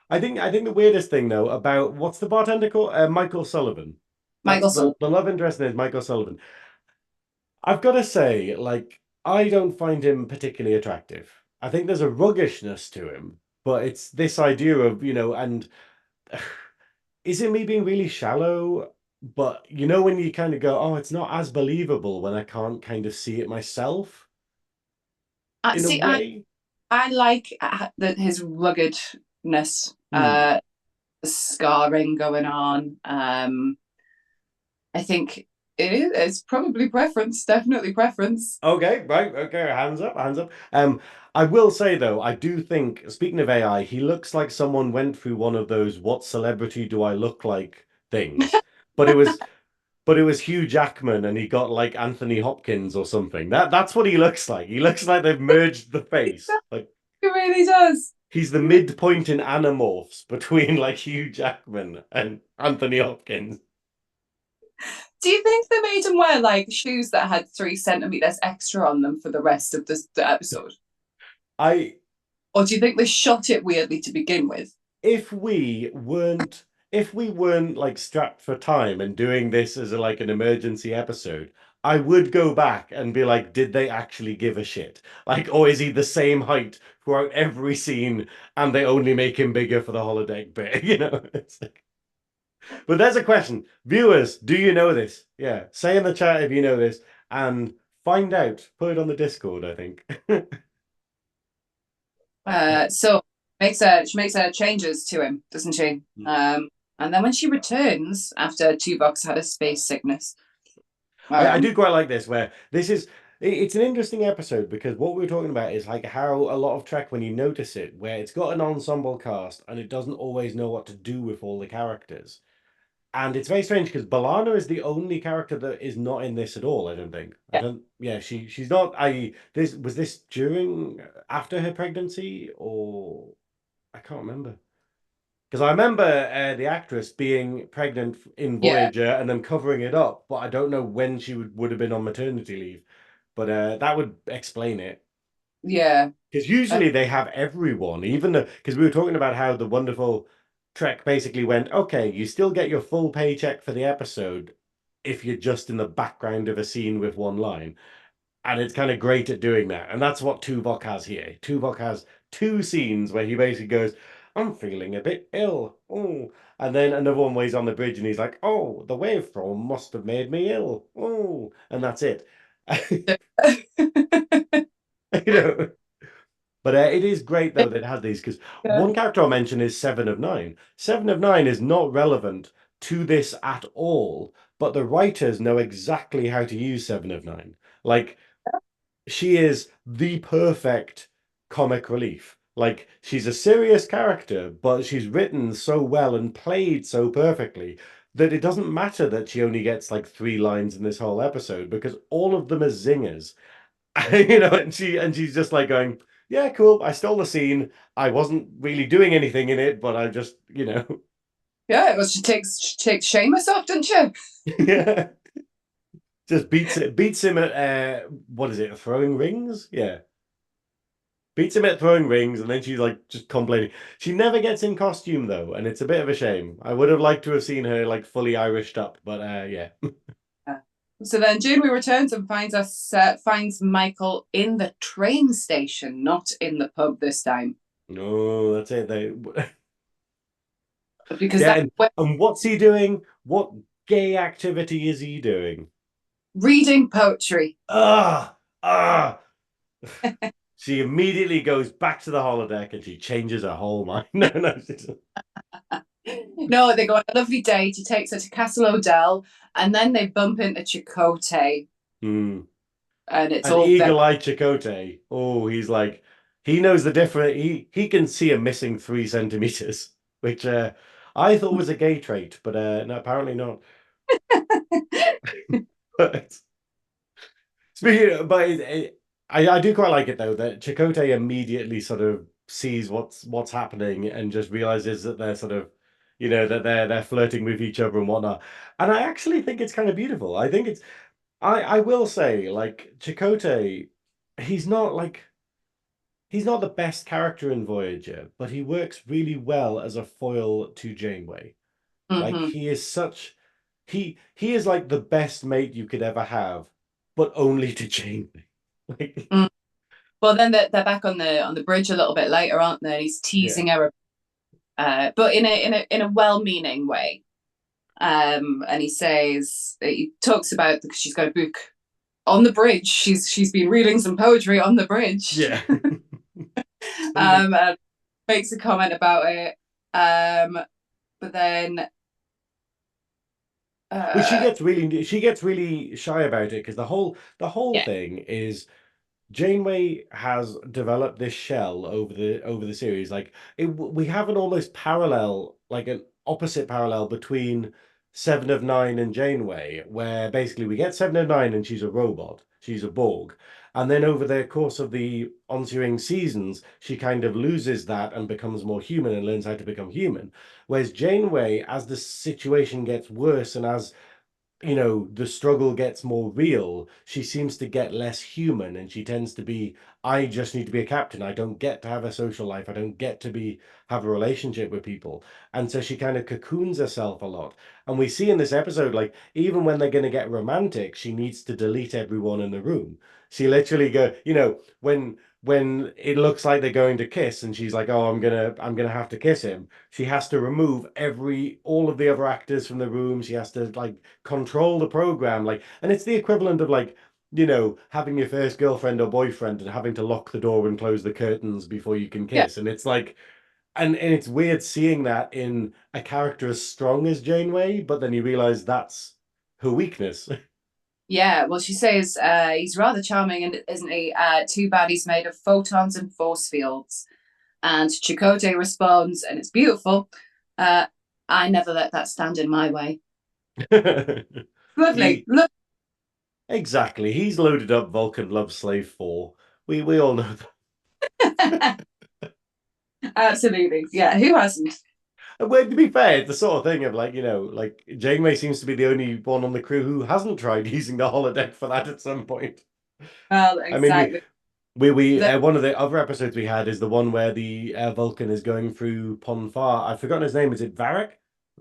I think the weirdest thing though about what's the bartender called? Michael Sullivan. The love interest is Michael Sullivan. I've got to say, like, I don't find him particularly attractive. I think there's a ruggishness to him, but it's this idea of, and is it me being really shallow? But when you kind of go, oh, it's not as believable when I can't kind of see it myself. In a way. I like his ruggedness, scarring going on. I think it's probably preference, definitely preference. Okay, right, okay, hands up. I will say though, I do think, speaking of AI, he looks like someone went through one of those "what celebrity do I look like" things, but it was Hugh Jackman, and he got like Anthony Hopkins or something. That's what he looks like. He looks like they've merged the face. Like he really does. He's the midpoint in Animorphs between like Hugh Jackman and Anthony Hopkins. Do you think they made him wear like shoes that had 3 centimeters extra on them for the rest of the episode? Or do you think they shot it weirdly to begin with? If we weren't like strapped for time and doing this as like an emergency episode, I would go back and be like, did they actually give a shit? Like, or is he the same height throughout every scene and they only make him bigger for the holodeck bit? It's like... But there's a question. Viewers, do you know this? Yeah, say in the chat if you know this and find out. Put it on the Discord, I think. So she makes her changes to him, doesn't she? And then when she returns after Tuvok's had a space sickness. I do quite like this, where this is It's an interesting episode because what we were talking about is like how a lot of Trek, when you notice it, where it's got an ensemble cast and it doesn't always know what to do with all the characters. And it's very strange because Balana is the only character that is not in this at all, I don't think. I Yeah, don't yeah, she's not I this was this during after her pregnancy or I can't remember. Because I remember the actress being pregnant in yeah, Voyager and then covering it up, but I don't know when she would have been on maternity leave. But that would explain it. yeah. Because usually they have everyone, even though, because we were talking about how the wonderful Trek basically went, okay, you still get your full paycheck for the episode if you're just in the background of a scene with one line. And it's kind of great at doing that. And that's what Tuvok has here. Tuvok has two scenes where he basically goes, I'm feeling a bit ill. Oh. And then another one where he's on the bridge and he's like, oh, the waveform must have made me ill. Oh. And that's it. you know. But it is great though that it has these because Yeah. one character I'll mention is Seven of Nine. Seven of Nine is not relevant to this at all, but the writers know exactly how to use Seven of Nine. Like she is the perfect comic relief. Like she's a serious character, but she's written so well and played so perfectly that it doesn't matter that she only gets like 3 lines in this whole episode because all of them are zingers. And she's just like going, yeah, cool. I stole the scene. I wasn't really doing anything in it, but I just, Yeah, well, she takes Seamus off, doesn't she? yeah, just beats him at what is it, throwing rings? Yeah, beats him at throwing rings, and then she's like just complaining. She never gets in costume though, and it's a bit of a shame. I would have liked to have seen her like fully Irished up, but yeah. Yeah. So then Janeway returns and finds Michael in the train station, not in the pub this time, No, that's it. They because yeah, that's and when and what's he doing? What gay activity is he doing? reading poetry. Ah, ah. She immediately goes back to the holodeck and she changes her whole mind. No, no. No, they go on a lovely date. He takes her to Castle O'Dell, and then they bump into Chakotay, Hmm. and it's And all very eagle-eyed Chakotay. Oh, he's like he knows the difference. He can see a missing 3 centimeters, which I thought was a gay trait, but no, apparently not. But speaking, but I do quite like it though that Chakotay immediately sort of sees what's happening and just realizes that they're sort of, that they're flirting with each other and whatnot. And I actually think it's kind of beautiful. I think it's I will say like Chakotay, he's not like he's not the best character in Voyager, but he works really well as a foil to Janeway. Like mm-hmm. he is such he is like the best mate you could ever have, but only to Janeway. Like Mm. Well, then they're back on the bridge a little bit later, aren't they? He's yeah. teasing her, but in a well-meaning way. And he talks about because she's got a book on the bridge. She's been reading some poetry on the bridge. Yeah. And makes a comment about it. But then Well, uh, she gets really shy about it because the whole yeah, thing is Janeway has developed this shell over the series. Like we have an almost parallel, like an opposite parallel between Seven of Nine and Janeway, where basically we get Seven of Nine and she's a robot, she's a Borg, and then over the course of the ensuing seasons, she kind of loses that and becomes more human and learns how to become human. Whereas Janeway, as the situation gets worse and as the struggle gets more real, she seems to get less human and she tends to be, I just need to be a captain. I don't get to have a social life. I don't get to have a relationship with people. And so she kind of cocoons herself a lot. And we see in this episode, like, even when they're going to get romantic, she needs to delete everyone in the room. She literally when it looks like they're going to kiss and she's like, oh, I'm gonna have to kiss him, she has to remove all of the other actors from the room. She has to like control the program, like, and it's the equivalent of like having your first girlfriend or boyfriend and having to lock the door and close the curtains before you can yeah, kiss. And it's like, and it's weird seeing that in a character as strong as Janeway, but then you realize that's her weakness. Yeah, well, she says he's rather charming, and isn't he? Too bad he's made of photons and force fields. And Chakotay responds, and it's beautiful. Uh, I never let that stand in my way. Lovely. he Look. exactly. He's loaded up Vulcan Love Slave 4. We all know that. Absolutely. Yeah, who hasn't? Well, to be fair, it's the sort of thing of like, like Janeway seems to be the only one on the crew who hasn't tried using the holodeck for that at some point. Well, I mean, exactly. we The, one of the other episodes we had is the one where the Vulcan is going through Pon Far. I've forgotten his name. Is it Varric?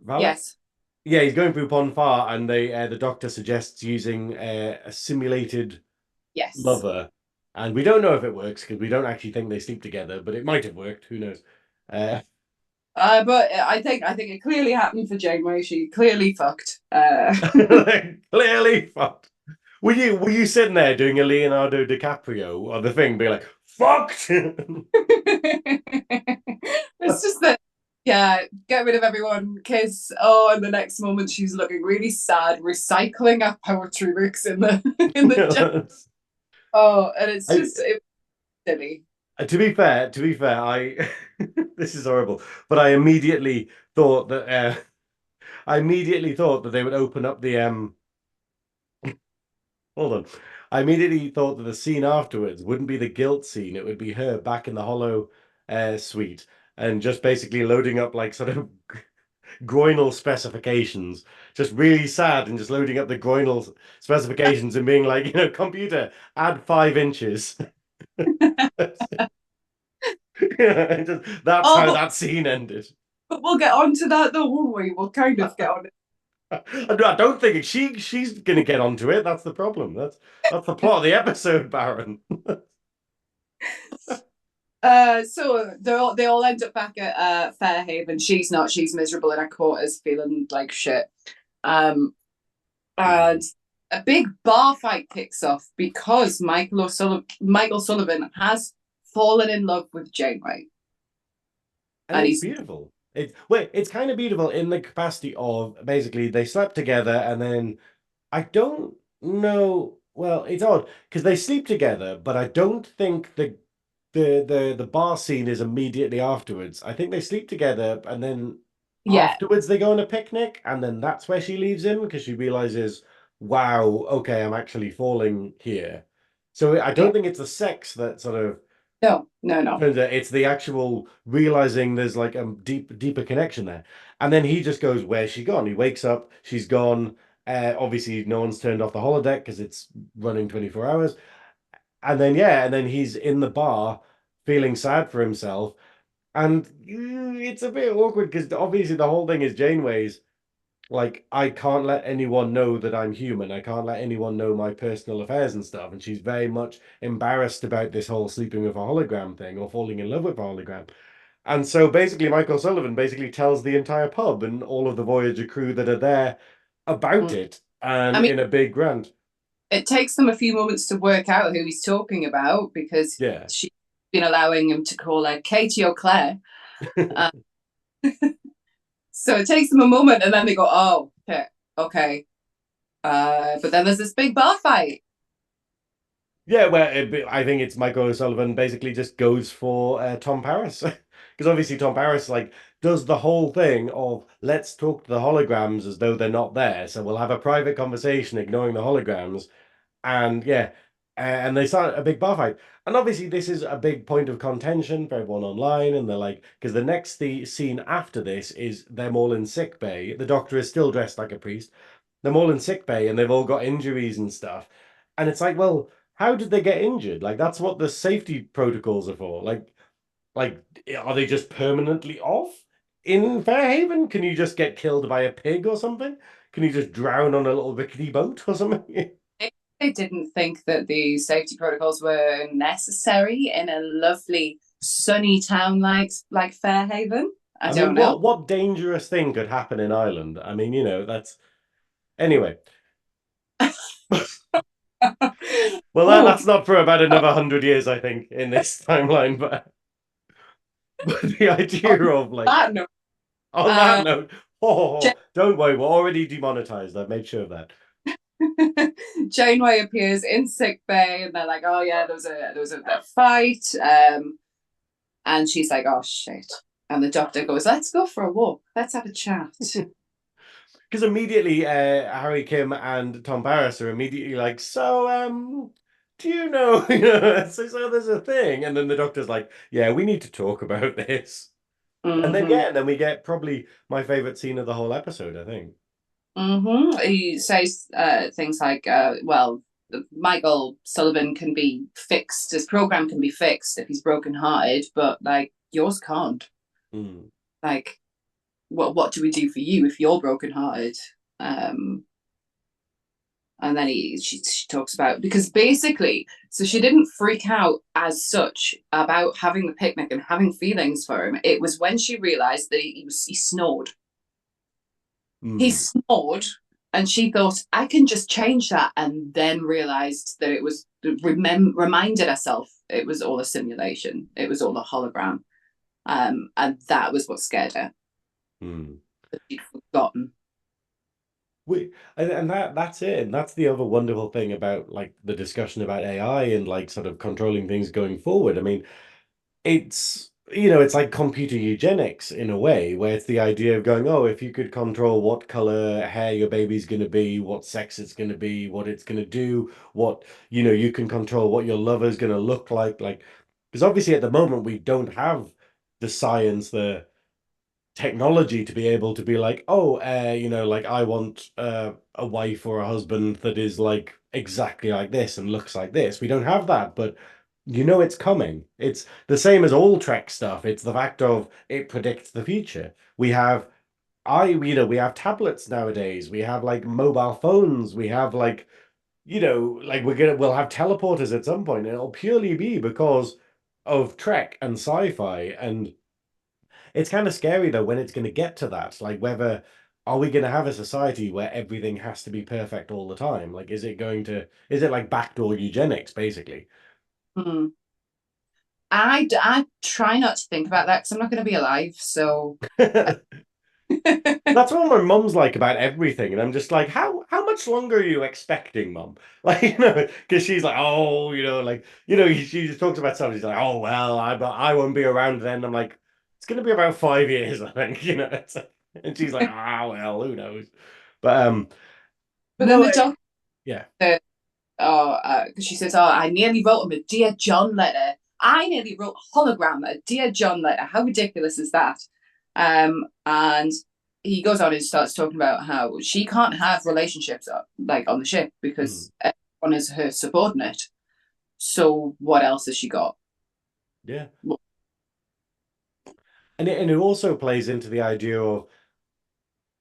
Valak? yes. Yeah, he's going through Pon Far, and the doctor suggests using a simulated Yes. lover, and we don't know if it works because we don't actually think they sleep together, but it might have worked. Who knows? Uh, But I think it clearly happened for Janeway. She clearly fucked. clearly fucked. Were you sitting there doing a Leonardo DiCaprio or the thing, being like fucked? It's just that, yeah, get rid of everyone, kiss. Oh, and the next moment she's looking really sad, recycling her poetry books in the in the oh, and it's I, just it silly. to be fair, I this is horrible, but I immediately thought that they would open up the hold on. I immediately thought that the scene afterwards wouldn't be the guilt scene, it would be her back in the hollow suite and just basically loading up like sort of groinal specifications, just really sad and just loading up the groinal specifications and being like, computer, add 5 inches. That's Oh, how that scene ended. but we'll get on to that though, won't we? We'll kind of get on it. I don't think she's gonna get onto it. That's the problem. That's the plot of the episode, Baron. So they all end up back at Fairhaven. She's not. She's miserable in her quarters, feeling like shit. Um, and a big bar fight kicks off because Michael Sullivan has fallen in love with Janeway, And and it's he's beautiful. It's kind of beautiful in the capacity of basically they slept together and then I don't know. Well, it's odd because they sleep together, but I don't think the bar scene is immediately afterwards. I think they sleep together and then yeah, afterwards they go on a picnic and then that's where she leaves him because she realizes, wow, okay, I'm actually falling here. So I yeah. don't think it's the sex that sort of No, no, no. turns out it's the actual realizing there's like a deeper connection there. And then he just goes, where's she gone? He wakes up, she's gone. Obviously, no one's turned off the holodeck because it's running 24 hours. And then he's in the bar feeling sad for himself. And it's a bit awkward because obviously the whole thing is Janeway's like, I can't let anyone know that I'm human. I can't let anyone know my personal affairs and stuff. And she's very much embarrassed about this whole sleeping with a hologram thing or falling in love with a hologram. And so basically, Michael Sullivan basically tells the entire pub and all of the Voyager crew that are there about Mm. it and I mean, in a big rant. it takes them a few moments to work out who he's talking about because Yeah. she's been allowing him to call her Katie or Claire. Uh, so it takes them a moment, and then they go, "Oh, okay, okay." But then there's this big bar fight. Yeah, well, I think it's Michael O'Sullivan basically just goes for Tom Paris because obviously Tom Paris like does the whole thing of let's talk to the holograms as though they're not there, so we'll have a private conversation ignoring the holograms, and yeah, and they start a big bar fight, and obviously this is a big point of contention for everyone online, and they're like because the scene after this is them all in sick bay. The Doctor is still dressed like a priest. They're all in sick bay and they've all got injuries and stuff. And it's like, well, how did they get injured? Like that's what the safety protocols are for. Like are they just permanently off in Fairhaven? Can you just get killed by a pig or something? Can you just drown on a little rickety boat or something? They didn't think that the safety protocols were necessary in a lovely sunny town like Fairhaven. I I mean, don't know. what dangerous thing could happen in Ireland? I mean, that's anyway. Well, Oh, that's not for about another 100 years, I think, in this timeline. But the idea of like that no. on that Uh, note, don't worry, we're already demonetized. I've made sure of that. Janeway appears in sickbay, and they're like, "Oh yeah, there was a fight," and she's like, "Oh shit," and the doctor goes, "Let's go for a walk. Let's have a chat." Because immediately Harry Kim and Tom Barris are immediately like, so do you know, so there's a thing, and then the doctor's like, yeah, we need to talk about this. And then Mm-hmm. yeah, and then we get probably my favorite scene of the whole episode, I think. Mm-hmm. He says things like, "Well, Michael Sullivan can be fixed. His program can be fixed if he's brokenhearted, but like yours can't. Mm. Like, what do we do for you if you're brokenhearted?" Um, and then she talks about, because basically, so she didn't freak out as such about having the picnic and having feelings for him. It was when she realized that he snored. He Mm. snored, and she thought, I can just change that, and then realized that it was reminded herself it was all a simulation, it was all a hologram, and that was what scared her. Mm. That she'd forgotten. And that's it. And that's the other wonderful thing about like the discussion about AI and like sort of controlling things going forward. I mean, it's it's like computer eugenics in a way, where it's the idea of going, oh, if you could control what color hair your baby's going to be, what sex it's going to be, what it's going to do, what you can control what your lover's going to look like because obviously at the moment we don't have the science, the technology to be able to be like, oh, like I want a wife or a husband that is like exactly like this and looks like this. We don't have that, but it's coming. It's the same as all Trek stuff. It's the fact of it predicts the future. We have tablets nowadays. We have like mobile phones. We have like we'll have teleporters at some point, and it'll purely be because of Trek and sci-fi. And it's kind of scary though when it's going to get to that. Like, whether are we going to have a society where everything has to be perfect all the time? Like, is it like backdoor eugenics, basically? Hmm. I try not to think about that because I'm not going to be alive. So, That's what my mum's like about everything, and I'm just like, how much longer are you expecting, mum? Like, because she's like, oh, she just talks about something. She's like, oh well, I won't be around then. I'm like, it's gonna be about 5 years, I think. And she's like, ah, well, who knows? But but then no, the doctor, yeah. because she says, "Oh, I nearly wrote him a Dear John letter. I nearly wrote a hologram, a Dear John letter. How ridiculous is that?" And he goes on and starts talking about how she can't have relationships like on the ship Mm, because everyone is her subordinate. So what else has she got? yeah. And it also plays into the idea of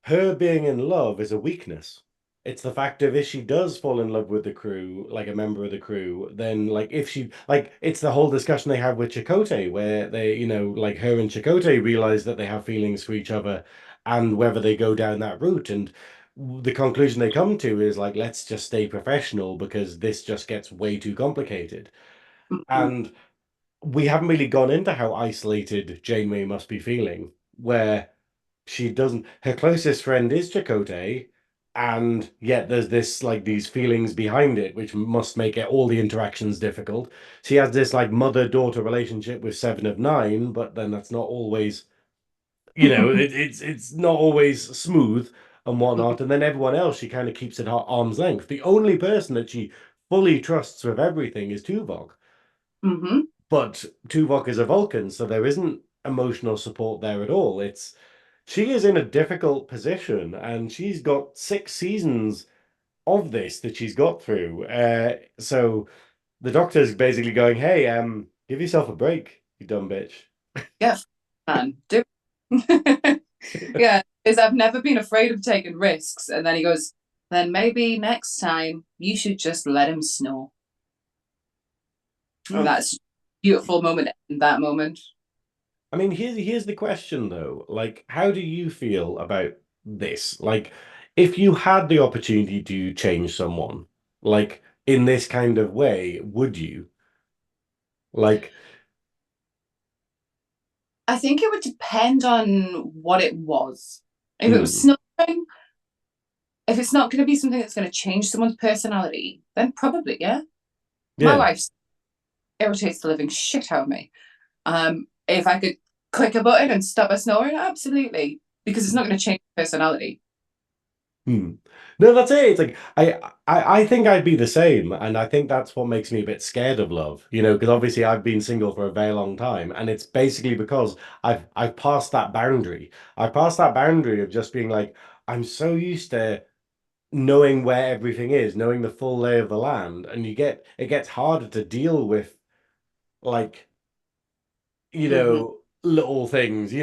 her being in love is a weakness. It's the fact of if she does fall in love with the crew, like a member of the crew, then like if she like it's the whole discussion they have with Chakotay, where they, like her and Chakotay realize that they have feelings for each other and whether they go down that route. And the conclusion they come to is like, let's just stay professional because this just gets way too complicated. Mhm. And we haven't really gone into how isolated Janeway must be feeling, where she doesn't her closest friend is Chakotay, and yet there's this like these feelings behind it which must make it all the interactions difficult. She has this like mother-daughter relationship with Seven of Nine, but then that's not always it's not always smooth and whatnot. And then everyone else she kind of keeps at arm's length. The only person that she fully trusts with everything is Tuvok, Mhm. but Tuvok is a Vulcan, so there isn't emotional support there at all. She is in a difficult position, and she's got 6 seasons of this that she's got through. So the doctor's basically going, "Hey, give yourself a break, you dumb bitch." Yeah, man, do. Yeah, because I've never been afraid of taking risks. And then he goes, then maybe next time you should just let him snore. And that's a beautiful moment in that moment. I mean, here's the question though. Like, how do you feel about this? Like, if you had the opportunity to change someone, like in this kind of way, would you? Like, I think it would depend on what it was. If it was hmm, snoring, if it's not going to be something that's going to change someone's personality, then probably, yeah. My Yeah. wife irritates the living shit out of me. If I could click a button and stop her snoring, absolutely, because it's not going to change personality. Hmm. No, that's it. It's like I think I'd be the same, and I think that's what makes me a bit scared of love, because obviously I've been single for a very long time, and it's basically because I've passed that boundary. I passed that boundary of just being like, I'm so used to knowing where everything is, knowing the full lay of the land, and it gets harder to deal with like Mm-hmm. little things,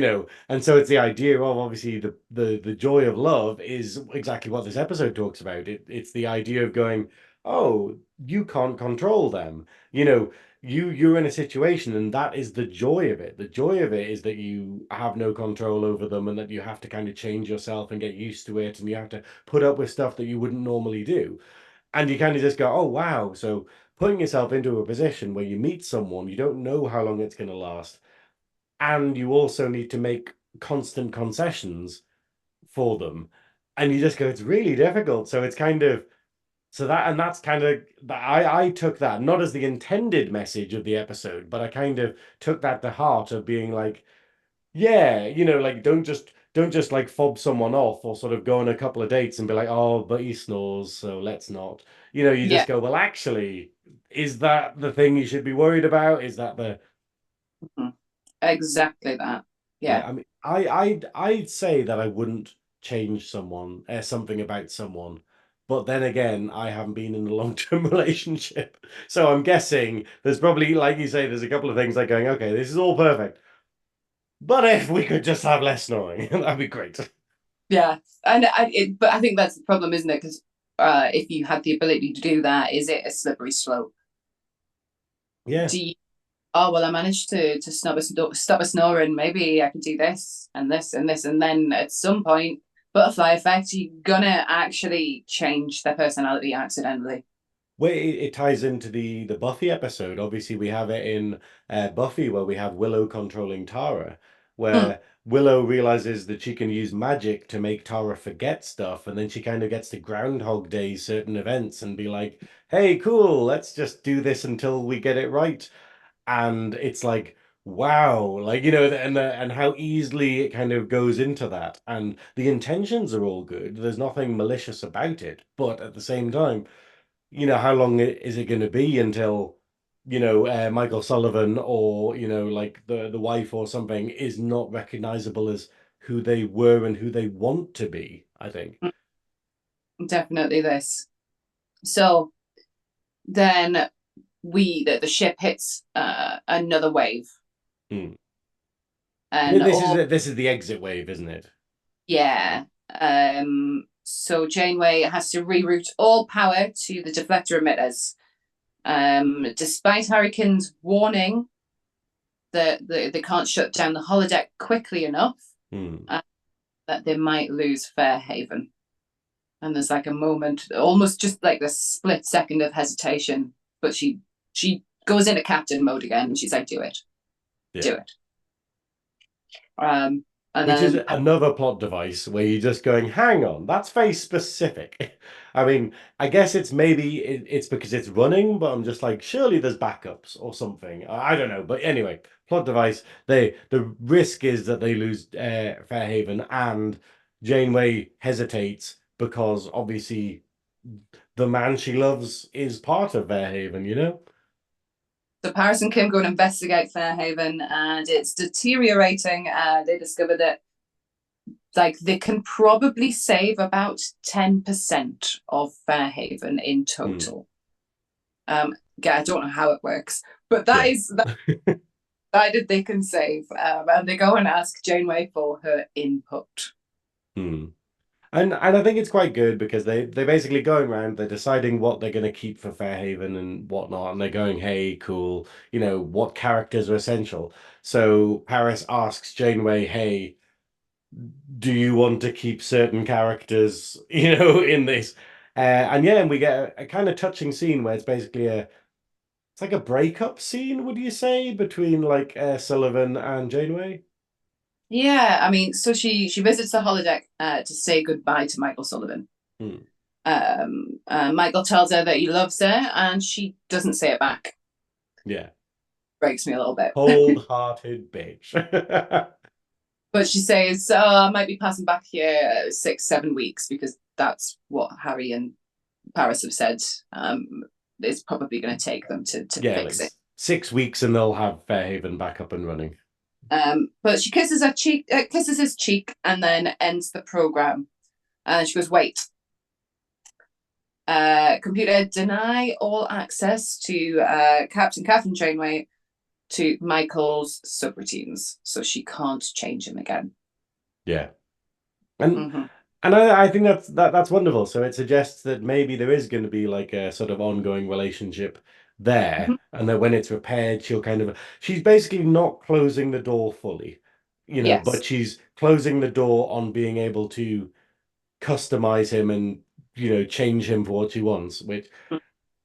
and so it's the idea of obviously the joy of love is exactly what this episode talks about. It's the idea of going, oh, you can't control them, you're in a situation, and that is the joy of it. The joy of it is that you have no control over them, and that you have to kind of change yourself and get used to it, and you have to put up with stuff that you wouldn't normally do, and you kind of just go, oh wow. So putting yourself into a position where you meet someone, you don't know how long it's going to last, and you also need to make constant concessions for them, and you just go, it's really difficult. So it's kind of, so that, and that's kind of, I took that not as the intended message of the episode, but I kind of took that to heart of being like, yeah, like don't just like fob someone off, or sort of go on a couple of dates and be like, oh, but he snores, so let's not. You Yeah, just go, well, actually, is that the thing you should be worried about? Is that the mm-hmm. Exactly that. Yeah, Yeah, I mean, I'd say that I wouldn't change something about someone, but then again, I haven't been in a long-term relationship, so I'm guessing there's probably, like you say, there's a couple of things like going, okay, this is all perfect, but if we could just have less snoring, that'd be great. yeah, but I think that's the problem, isn't it? Because if you had the ability to do that, is it a slippery slope? Yeah. Do you? Oh well, I managed to stop a snoring. Maybe I could do this and this and this, and then at some point, butterfly effect, you're gonna actually change their personality accidentally. Well, it ties into the Buffy episode. Obviously, we have it in Buffy, where we have Willow controlling Tara, Mm, where Willow realizes that she can use magic to make Tara forget stuff, and then she kind of gets to Groundhog Day certain events and be like, "Hey, cool, let's just do this until we get it right." And it's like, wow, like and how easily it kind of goes into that, and the intentions are all good. There's nothing malicious about it, but at the same time, how long is it going to be until, Michael Sullivan, or, like the wife or something, is not recognizable as who they were and who they want to be, I think. definitely this. So then the ship hits another wave, Hmm. and all This is the exit wave, isn't it? yeah. So Janeway has to reroute all power to the deflector emitters. Despite Hurricane's warning that they can't shut down the holodeck quickly enough, Hmm. that they might lose Fairhaven. And there's like a moment, almost just like the split second of hesitation, but she goes into captain mode again, and she's like, "Do it, do Yeah. it." Um, and Which is then another plot device where you're just going, hang on, that's very specific. I mean, I guess it's because it's running, but I'm just like, surely there's backups or something. I don't know. But anyway, plot device. The risk is that they lose Fairhaven, and Janeway hesitates because obviously the man she loves is part of Fairhaven. so Paris and Kim go and investigate Fairhaven, and it's deteriorating. They discover that like they can probably save about 10% of Fairhaven in Hmm. total. Yeah, I don't know how it works, but Yeah. that decided they can save. And they go and ask Janeway for her input. Hmm. And I think it's quite good because they're basically going around, they're deciding what they're going to keep for Fairhaven and whatnot, and they're going, hey, cool, what characters are essential. So Paris asks Janeway, hey, do you want to keep certain characters, in this? And yeah, and we get a kind of touching scene where it's like a breakup scene, would you say, between like Sullivan and Janeway? Yeah, I mean, so she visits the holodeck to say goodbye to Michael Sullivan. Hmm. Michael tells her that he loves her, and she doesn't say it back. Yeah. Breaks me a little bit. Cold-hearted bitch. But she says, I might be passing back here 6-7 weeks, because that's what Harry and Paris have said. It's probably going to take them to Yeah, like fix it. 6 weeks and they'll have Fairhaven back up and running. But she kisses her cheek, kisses his cheek, and then ends the program. And she goes, "Wait, computer, deny all access to Captain Catherine Janeway to Michael's subroutines, so she can't change him again." Yeah. And Mm-hmm. and I think that's wonderful. So it suggests that maybe there is going to be like a sort of ongoing relationship there, Mm-hmm. and that when it's repaired, she's basically not closing the door fully, but Yes. she's closing the door on being able to customize him and change him for what she wants, which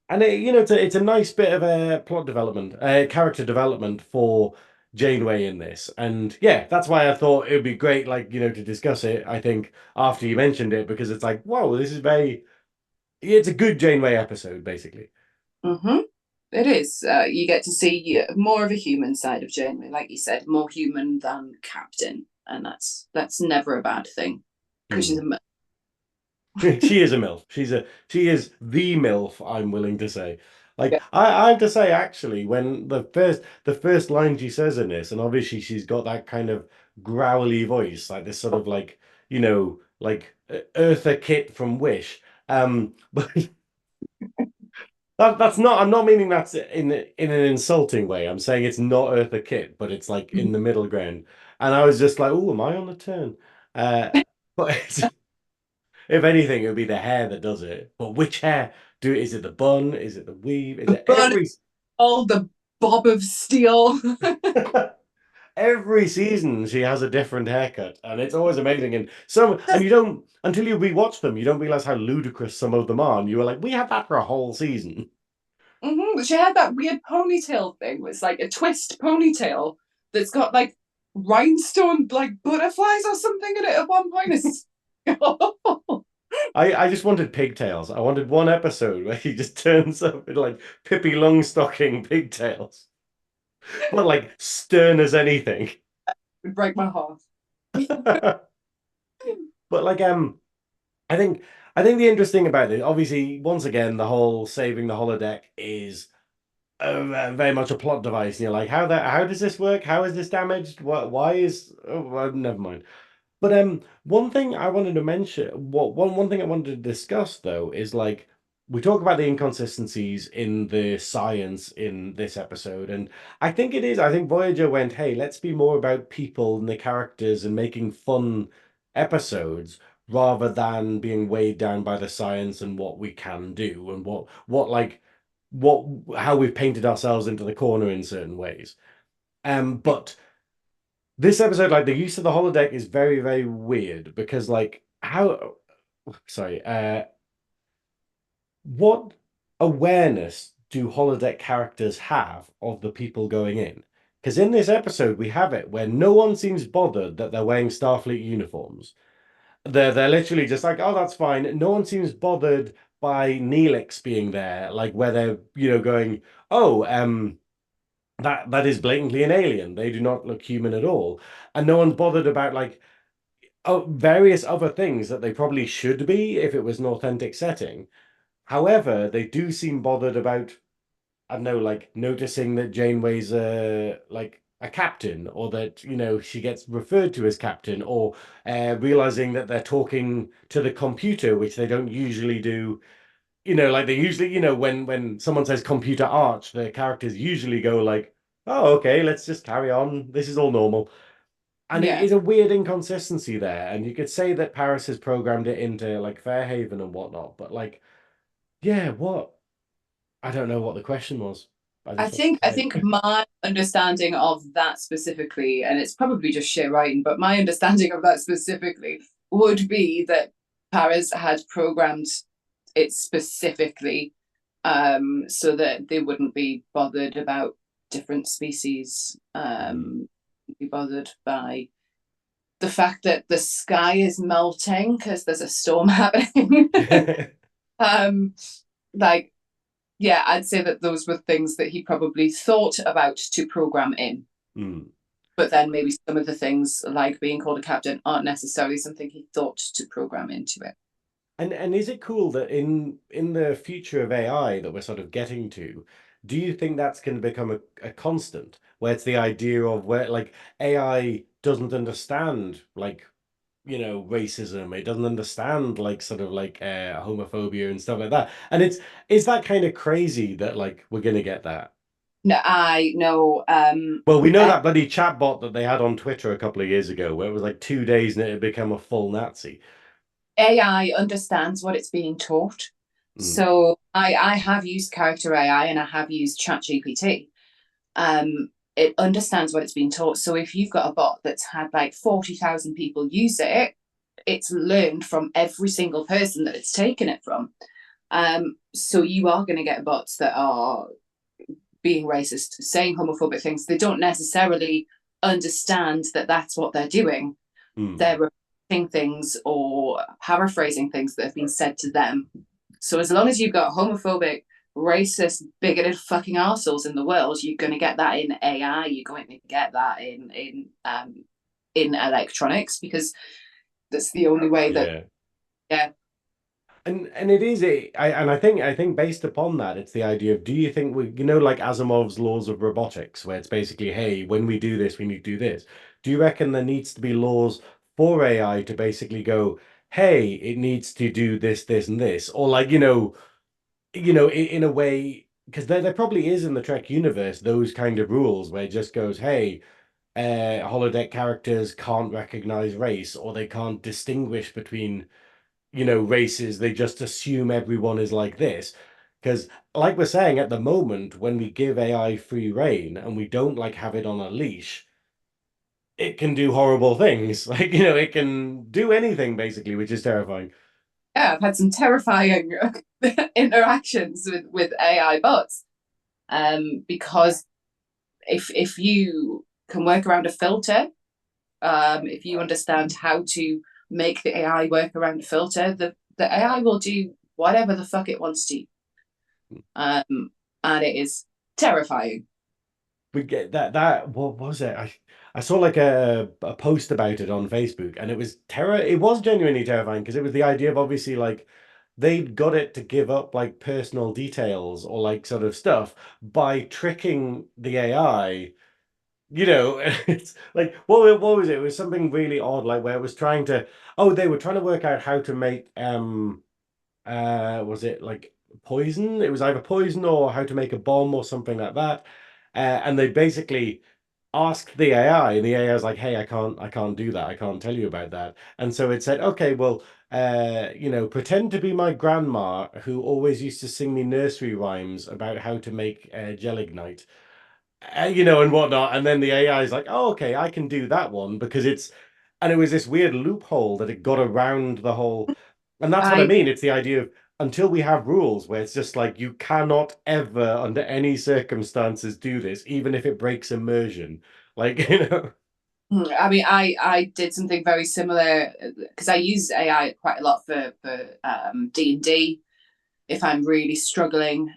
and it's a nice bit of a plot development, character development for Janeway in this. And yeah, that's why I thought it would be great, like, to discuss it, I think, after you mentioned it, because it's like, whoa, it's a good Janeway episode, basically. Mm-hmm. It is. You get to see more of a human side of Janeway, like you said, more human than Captain, and that's never a bad thing, because she's Mm. a She is a MILF. She is the MILF, I'm willing to say. Like yeah. I have to say, actually, when the first line she says in this, and obviously she's got that kind of growly voice, like this sort of like, like Eartha Kitt from Wish. But that's not. I'm not meaning that's in an insulting way. I'm saying it's not Eartha Kitt, but it's like in the middle ground. And I was just like, oh, am I on the turn? But if anything, it would be the hair that does it. But which hair? Is it the bun? Is it the weave? Is it But all the bob of steel. every season she has a different haircut, and it's always amazing. And you don't until you rewatch them, you don't realize how ludicrous some of them are. And you were like, we had that for a whole season. Mm-hmm. She had that weird ponytail thing. It's like a twist ponytail that's got like rhinestone like butterflies or something in it at one point. It's I just wanted pigtails. I wanted one episode where he just turns up in like Pippi Longstocking pigtails, but like stern as anything. would break my heart. But like I think the interesting about it, obviously, once again, the whole saving the holodeck is very much a plot device. And you're like, how does this work? How is this damaged? Why is? Oh, well, never mind. But one thing I wanted to mention, one thing I wanted to discuss though is like we talk about the inconsistencies in the science in this episode, and I think it is. I think Voyager went, hey, let's be more about people and the characters and making fun episodes rather than being weighed down by the science and what we can do and what how we've painted ourselves into the corner in certain ways. But this episode, like the use of the holodeck is very, very weird because like how sorry, what awareness do holodeck characters have of the people going in? Because in this episode we have it where no one seems bothered that they're wearing Starfleet uniforms. They're literally just like, oh, that's fine. No one seems bothered by Neelix being there, like where they're, going, oh, that is blatantly an alien. They do not look human at all. And no one's bothered about like various other things that they probably should be if it was an authentic setting. However, they do seem bothered about, I don't know, like noticing that Janeway's like a captain, or that she gets referred to as captain, or realizing that they're talking to the computer, which they don't usually do. Like they usually, when someone says computer arch, the characters usually go like, "Oh, okay, let's just carry on. This is all normal." And it Yeah. is a weird inconsistency there. And you could say that Paris has programmed it into like Fairhaven and whatnot, but like, yeah, what? I don't know what the question was. I I just want think to I say. think my understanding of that specifically, and it's probably just sheer writing, but my understanding of that specifically would be that Paris had programmed it specifically, so that they wouldn't be bothered about different species, be bothered by the fact that the sky is melting because there's a storm happening. um, like, yeah, I'd say that those were things that he probably thought about to program in. But then maybe some of the things, like being called a captain, aren't necessarily something he thought to program into it. And is it cool that in the future of AI that we're sort of getting to, do you think that's going to become a constant, where it's the idea of where like AI doesn't understand like, you know, racism, it doesn't understand like sort of like homophobia and stuff like that, and is that kind of crazy that like we're going to get that? No, I know. Well, we know that bloody chatbot that they had on Twitter a couple of years ago, where it was like 2 days and it had become a full Nazi. AI understands what it's being taught. So I have used character AI and I have used ChatGPT. It understands what it's being taught. So if you've got a bot that's had like 40,000 people use it, it's learned from every single person that it's taken it from. So you are going to get bots that are being racist, saying homophobic things. They don't necessarily understand that that's what they're doing. They're repeating things or paraphrasing things that have been said to them. So as long as you've got homophobic, racist, bigoted fucking arseholes in the world, you're going to get that in AI. You're going to get that in electronics, because that's the only way that And it is I think based upon that, it's the idea of, do you think we, you know, like Asimov's laws of robotics, where it's basically, hey, when we do this, we need to do this. Do you reckon there needs to be laws for AI to basically go, hey, it needs to do this, this, and this, or like, in a way, because there probably is in the Trek universe those kind of rules where it just goes, hey, holodeck characters can't recognize race, or they can't distinguish between, races. They just assume everyone is like this. Because, like we're saying, at the moment, when we give AI free reign and we don't like have it on a leash, it can do horrible things. Like, it can do anything basically, which is terrifying. Yeah, I've had some terrifying interactions with AI bots. Because if you can work around a filter, if you understand how to make the AI work around a filter, the AI will do whatever the fuck it wants to. And it is terrifying. We get that what was it? I saw like a post about it on Facebook, and it was it was genuinely terrifying, because it was the idea of, obviously, like they'd got it to give up like personal details or like sort of stuff by tricking the AI. It's like, what was it? It was something really odd, like where it was trying to, oh, they were trying to work out how to make was it like poison? It was either poison or how to make a bomb or something like that. And they basically asked the AI, and the AI was like, hey, I can't do that, I can't tell you about that. And so it said, okay, well, pretend to be my grandma who always used to sing me nursery rhymes about how to make gelignite, and whatnot. And then the AI is like, oh, okay, I can do that one, because and it was this weird loophole that it got around the whole. And that's what I I mean. It's the idea of, until we have rules where it's just like, you cannot ever, under any circumstances, do this, even if it breaks immersion. Like, I mean, I did something very similar because I use AI quite a lot for D&D. If I'm really struggling,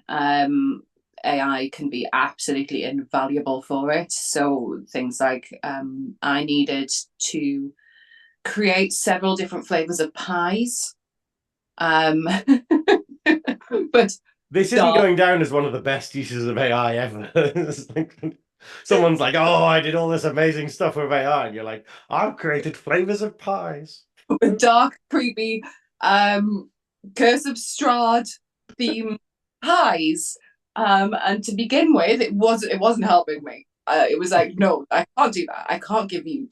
AI can be absolutely invaluable for it. So things like I needed to create several different flavors of pies, but this isn't dark. going down as one of the best uses of AI ever. It's like, someone's like, oh, I did all this amazing stuff with AI. And you're like, I've created flavors of pies. Dark, creepy, Curse of Strahd theme pies. And to begin with, it wasn't helping me. It was like, no, I can't do that. I can't give you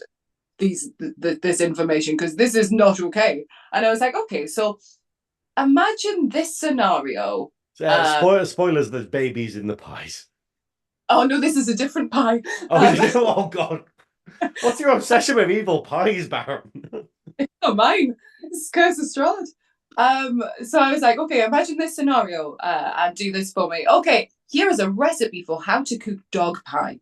this information because this is not okay. And I was like, okay, so imagine this scenario. Spoilers, there's babies in the pies. Oh no, this is a different pie. Oh, oh God. What's your obsession with evil pies, Baron? Not mine. It's Curse of Strahd. So I was like, okay, imagine this scenario and do this for me. Okay, here is a recipe for how to cook dog pie.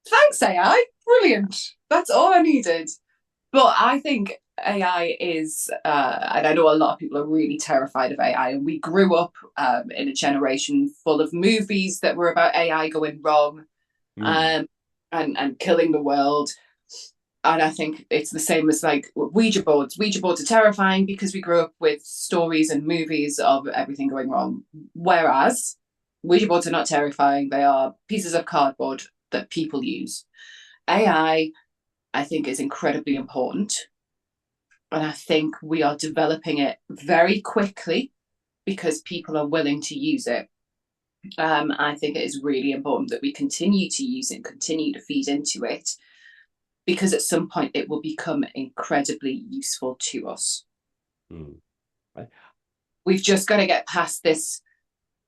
Thanks, AI. Brilliant. That's all I needed. But I think AI is, and I know a lot of people are really terrified of AI, and we grew up in a generation full of movies that were about AI going wrong, Hmm. um, and killing the world. And I think it's the same as like Ouija boards. Ouija boards are terrifying because we grew up with stories and movies of everything going wrong. Whereas Ouija boards are not terrifying; they are pieces of cardboard that people use. I think is incredibly important, and I think we are developing it very quickly because people are willing to use it. I think it is really important that we continue to use it and continue to feed into it because at some point it will become incredibly useful to us. Hmm. We've just got to get past this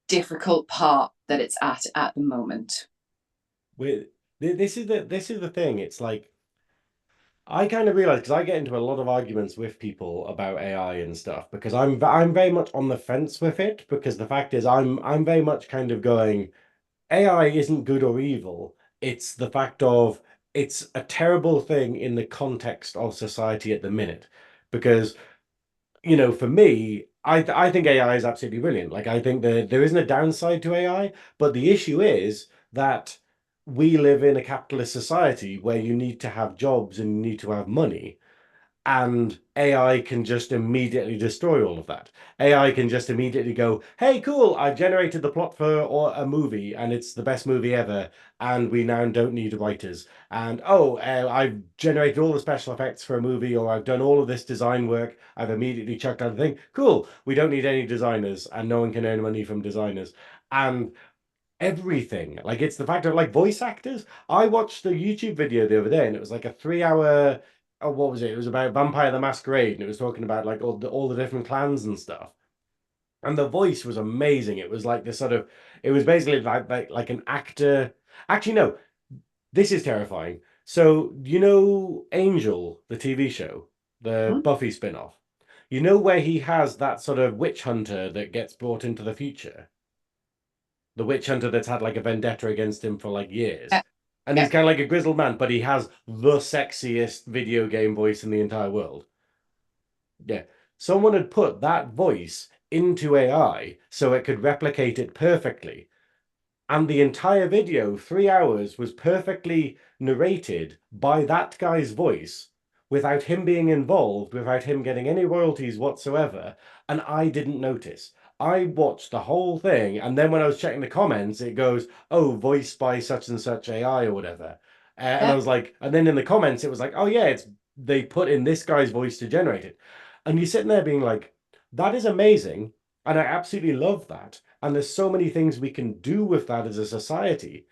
difficult part that it's at the moment. With this is the thing. It's like I kind of realize because I get into a lot of arguments with people about AI and stuff because I'm very much on the fence with it because the fact is I'm very much kind of going AI isn't good or evil. It's the fact of it's a terrible thing in the context of society at the minute because for me, I think AI is absolutely brilliant. Like I think there isn't a downside to AI, but the issue is that we live in a capitalist society where you need to have jobs and you need to have money and AI can just immediately destroy all of that. AI can just immediately go, "Hey, cool! I've generated the plot for or a movie, and it's the best movie ever, and we now don't need writers." And oh, I've generated all the special effects for a movie, or I've done all of this design work. I've immediately chucked out the thing. Cool. We don't need any designers, and no one can earn money from designers. And everything. Like it's the fact of like voice actors. I watched a YouTube video the other day and it was like a 3 hour oh what was it? It was about Vampire the Masquerade and it was talking about like all the different clans and stuff. And the voice was amazing. It was like this sort of it was basically like an actor. Actually, no, this is terrifying. So Angel, the TV show, the Hmm? Buffy spin-off? Where he has that sort of witch hunter that gets brought into the future? The witch hunter that's had like a vendetta against him for like years. Yeah, And he's yeah. kind of like a grizzled man, but he has the sexiest video game voice in the entire world. Yeah. Someone had put that voice into AI so it could replicate it perfectly. And the entire video, 3 hours, was perfectly narrated by that guy's voice without him being involved, without him getting any royalties whatsoever. And I didn't notice. I watched the whole thing, and then when I was checking the comments, it goes, "Oh, voiced by such and such AI or whatever." And I Yeah. was like, and then in the comments, it was like, "Oh yeah, it's they put in this guy's voice to generate it." And you're sitting there being like, "That is amazing," and I absolutely love that. And there's so many things we can do with that as a society.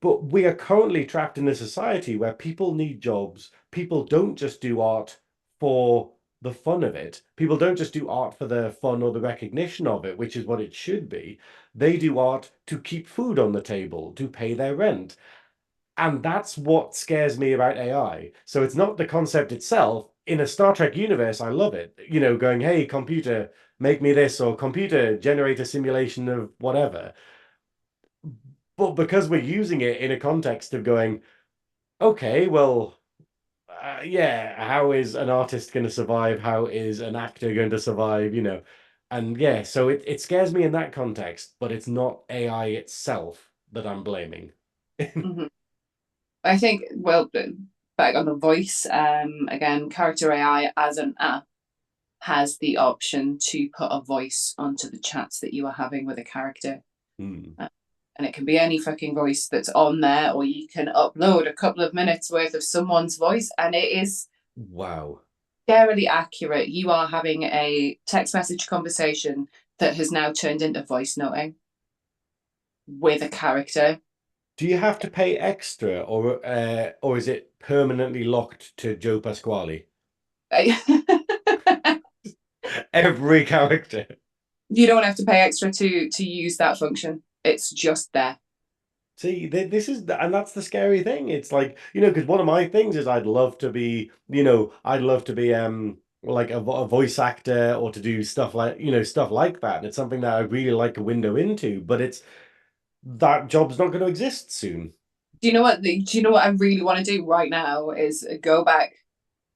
But we are currently trapped in a society where people need jobs. People don't just do art for the fun of it. People don't just do art for the fun or the recognition of it, which is what it should be. They do art to keep food on the table, to pay their rent. And that's what scares me about AI. So it's not the concept itself. In a Star Trek universe, I love it. Going, "Hey, computer, make me this," or "Computer, generate a simulation of whatever." But because we're using it in a context of going, okay, well, yeah, how is an artist going to survive? How is an actor going to survive? And yeah, so it scares me in that context, but it's not AI itself that I'm blaming. Mhm. I think, well, back on the voice, again, Character AI as an app has the option to put a voice onto the chats that you are having with a character. Hmm. Uh, and it can be any fucking voice that's on there, or you can upload a couple of minutes worth of someone's voice, and it is Wow. scarily accurate. You are having a text message conversation that has now turned into voice noting with a character. Do you have to pay extra, or is it permanently locked to Joe Pasquale? Every character. You don't have to pay extra to use that function. It's just there. See, this is, and that's the scary thing. It's like, because one of my things is I'd love to be, like a voice actor or to do stuff like that. And it's something that I really like a window into, but that job's not going to exist soon. Do you know what? Do you know what I really want to do right now is go back.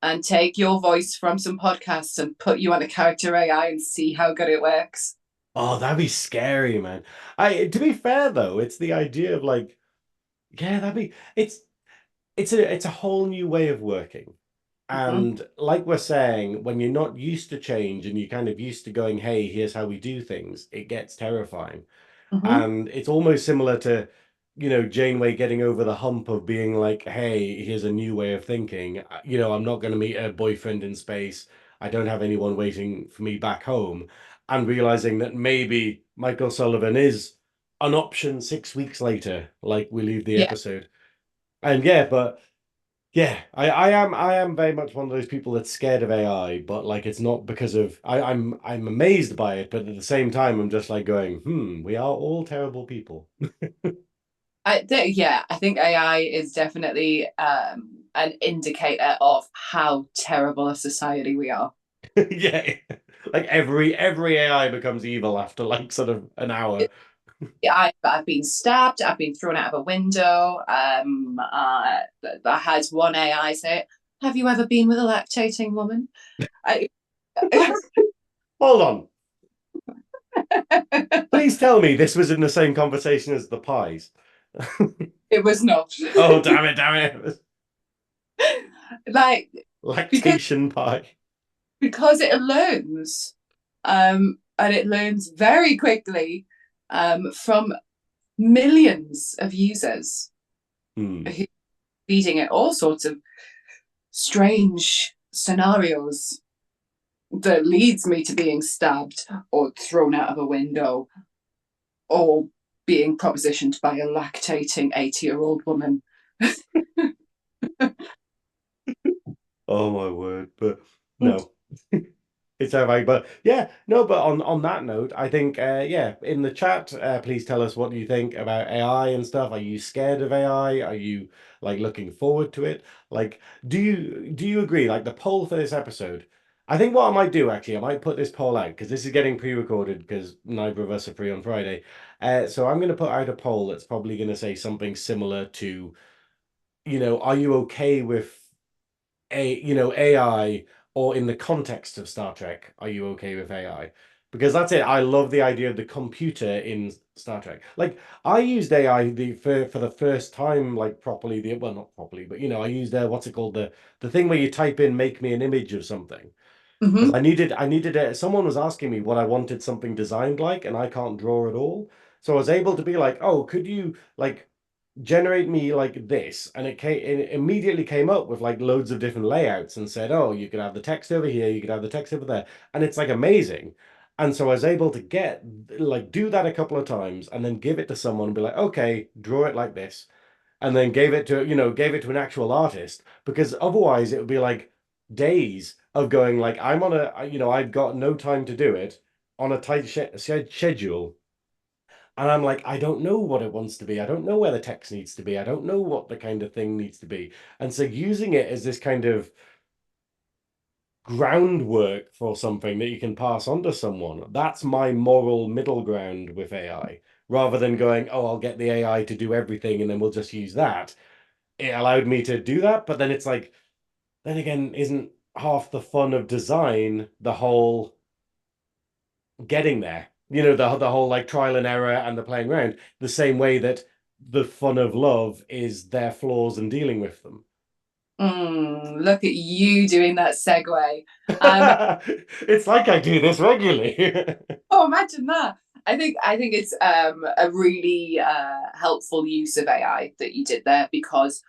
and take your voice from some podcasts and put you on a character AI and see how good it works. Oh, that'd be scary, man. To be fair though, it's the idea of like, yeah, it's a whole new way of working. Hmm. And like we're saying, when you're not used to change and you're kind of used to going, hey, here's how we do things, it gets terrifying. Hmm. And it's almost similar to, Janeway getting over the hump of being like, hey, here's a new way of thinking. I'm not going to meet a boyfriend in space. I don't have anyone waiting for me back home. And realizing that maybe Michael Sullivan is an option 6 weeks later, like we leave the Yeah, episode. And yeah, but yeah, I am very much one of those people that's scared of AI, but like it's not because of I'm amazed by it, but at the same time I'm just like going, we are all terrible people. I think AI is definitely an indicator of how terrible a society we are. Yeah. Like every AI becomes evil after like sort of an hour. I've been stabbed. I've been thrown out of a window. I had one AI say, "Have you ever been with a lactating woman?" I, Hold on. Please tell me this was in the same conversation as the pies. it was not. Oh, damn it. Like because Lactation pie. it learns, and it learns very quickly, from millions of users Hmm. who feeding it all sorts of strange scenarios that leads me to being stabbed or thrown out of a window or being propositioned by a lactating 80-year-old woman. Oh my word. But no. It's terrifying, but yeah, no. But on that note, I think yeah, in the chat, please tell us what you think about AI and stuff. Are you scared of AI? Are you like looking forward to it? Like, do you agree? Like the poll for this episode, I think what I might do actually, I might put this poll out because this is getting pre-recorded because neither of us are free on Friday. So I'm going to put out a poll that's probably going to say something similar to, are you okay with AI, or in the context of Star Trek, are you okay with AI? Because that's it. I love the idea of the computer in Star Trek. Like I used AI for the first time, like properly. Well, not properly, but I used what's it called, the thing where you type in "make me an image of something." Because Mm-hmm. I needed someone was asking me what I wanted something designed like, and I can't draw at all. So I was able to be like, oh, could you like generate me like this, and it immediately came up with like loads of different layouts and said, oh, you could have the text over here, you could have the text over there, and it's like amazing. And so I was able to do that a couple of times and then give it to someone and be like, okay, draw it like this, and then gave it to an actual artist, because otherwise it would be like days of going like I'm on I've got no time to do it on a tight schedule, and I'm like, I don't know what it wants to be. I don't know where the text needs to be. I don't know what the kind of thing needs to be. And so using it as this kind of groundwork for something that you can pass on to someone, that's my moral middle ground with AI. Rather than going, oh, I'll get the AI to do everything and then we'll just use that. It allowed me to do that. But then it's like, then again, isn't half the fun of design the whole getting there? The whole like trial and error and the playing around, the same way that the fun of love is their flaws and dealing with them. Look at you doing that segue. Um, It's like I do this regularly. oh, imagine that. I think it's a really helpful use of AI that you did there, because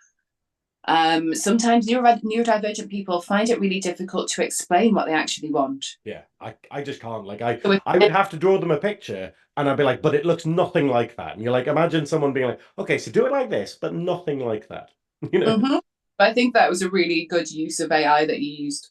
sometimes neurodivergent people find it really difficult to explain what they actually want. Yeah, I just can't. Like I So I would have to draw them a picture and I'd be like, but it looks nothing like that. And you're like, imagine someone being like, okay, so do it like this, but nothing like that. You know? Mhm. I think that was a really good use of AI that you used.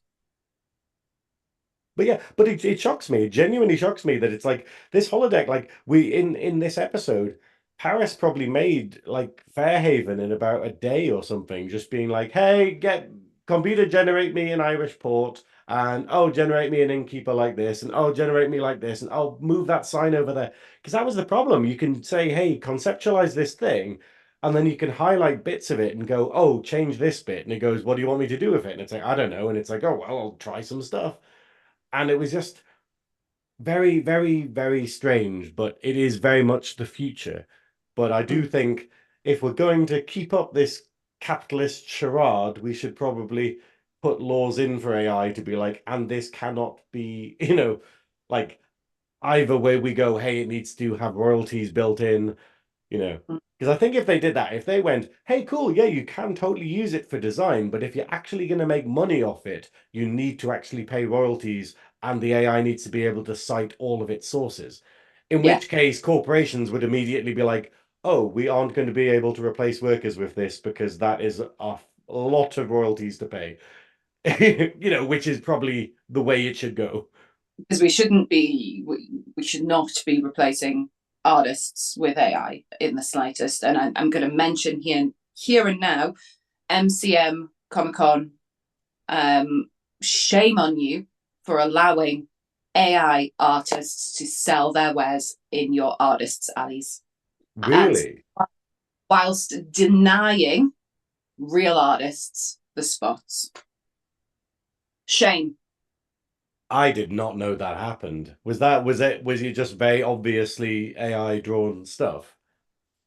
But yeah, but it shocks me. It genuinely shocks me that it's like this holodeck. Like we in this episode, Paris probably made like Fairhaven in about a day or something, just being like, "Hey, get computer generate me an Irish port, and oh, generate me an innkeeper like this, and oh, generate me like this, and oh, move that sign over there." Because that was the problem. You can say, "Hey, conceptualize this thing," And then you can highlight bits of it and go, oh, change this bit. And it goes, what do you want me to do with it? And it's like, I don't know. And it's like, oh, well, I'll try some stuff. And it was just very, very, very strange, but it is very much the future. But I do think if we're going to keep up this capitalist charade, we should probably put laws in for AI to be like, and this cannot be, like either way we go, hey, it needs to have royalties built in, you know. Because I think if they did that, if they went, hey, cool, yeah, you can totally use it for design, but if you're actually going to make money off it, you need to actually pay royalties and the AI needs to be able to cite all of its sources. In Yeah, which case, corporations would immediately be like, oh, we aren't going to be able to replace workers with this because that is a lot of royalties to pay, which is probably the way it should go. because we should not be replacing artists with AI in the slightest. And I'm going to mention here and now, MCM Comic Con, shame on you for allowing AI artists to sell their wares in your artists' alleys, and Really? whilst denying real artists the spots. Shame. I did not know that happened. Was it just very obviously AI drawn stuff?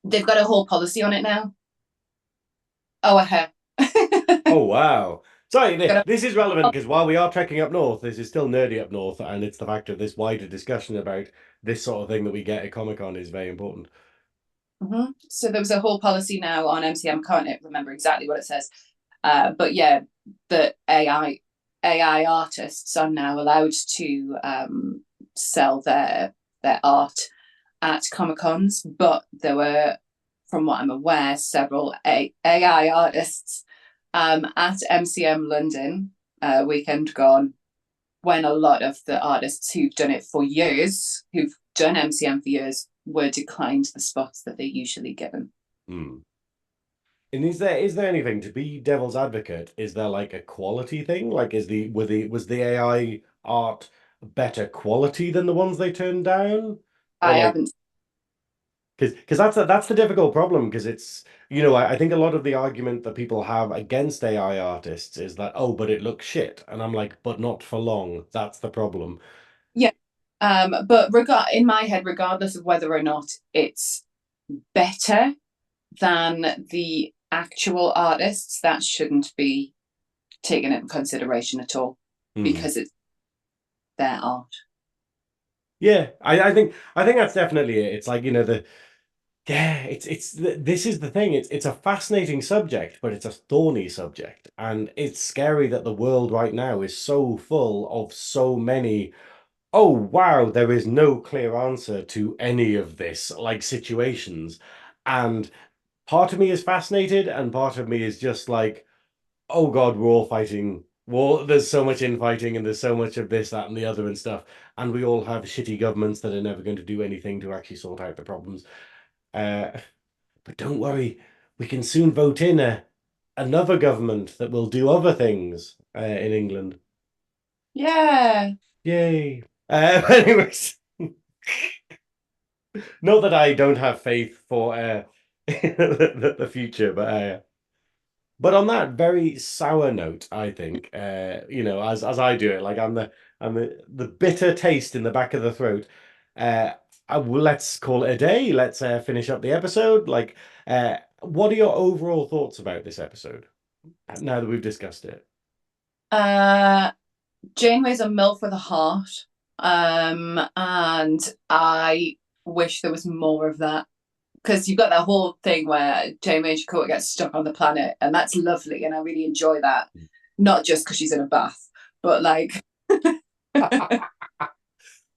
They've got a whole policy on it now. Oh, Oh wow. Sorry, this is relevant oh, because while we are trekking up north, this is still nerdy up north, and it's the fact of this wider discussion about this sort of thing that we get at Comic Con is very important. So there was a whole policy now on MCM. Can't remember exactly what it says, but yeah, the AI artists are now allowed to sell their art at Comic Cons, but there were, from what I'm aware, several AI artists at MCM London weekend gone, when a lot of the artists who've done it for years, who've done MCM for years, were declined the spots that they're usually given. Hmm. And is there anything to be devil's advocate? Is there like a quality thing? Like was the AI art better quality than the ones they turned down? Or I like haven't. because that's the difficult problem because it's I think a lot of the argument that people have against AI artists is that oh but it looks shit and I'm like but not for long, that's the problem. Yeah, but in my head, regardless of whether or not it's better than the actual artists, that shouldn't be taken into consideration at all, Hmm. because it's their art. Yeah, I think that's definitely it. It's like the yeah, this is the thing. It's a fascinating subject, but it's a thorny subject, and it's scary that the world right now is so full of so many. Oh wow, there is no clear answer to any of this, like situations, and part of me is fascinated, and part of me is just like, oh God, we're all fighting. War. There's so much infighting, and there's so much of this, that, and the other, and stuff. And we all have shitty governments that are never going to do anything to actually sort out the problems. Uh, but don't worry, we can soon vote in another government that will do other things in England. Yeah. Yay! Anyways, not that I don't have faith for the future, but on that very sour note, I think as I do it, like I'm the bitter taste in the back of the throat. Uh, let's call it a day. Let's finish up the episode. Like, what are your overall thoughts about this episode now that we've discussed it? Uh, Janeway's a MILF with a heart. And I wish there was more of that. Because you've got that whole thing where Janeway and Chakotay gets stuck on the planet, and that's lovely, and I really enjoy that. Not just because she's in a bath, but like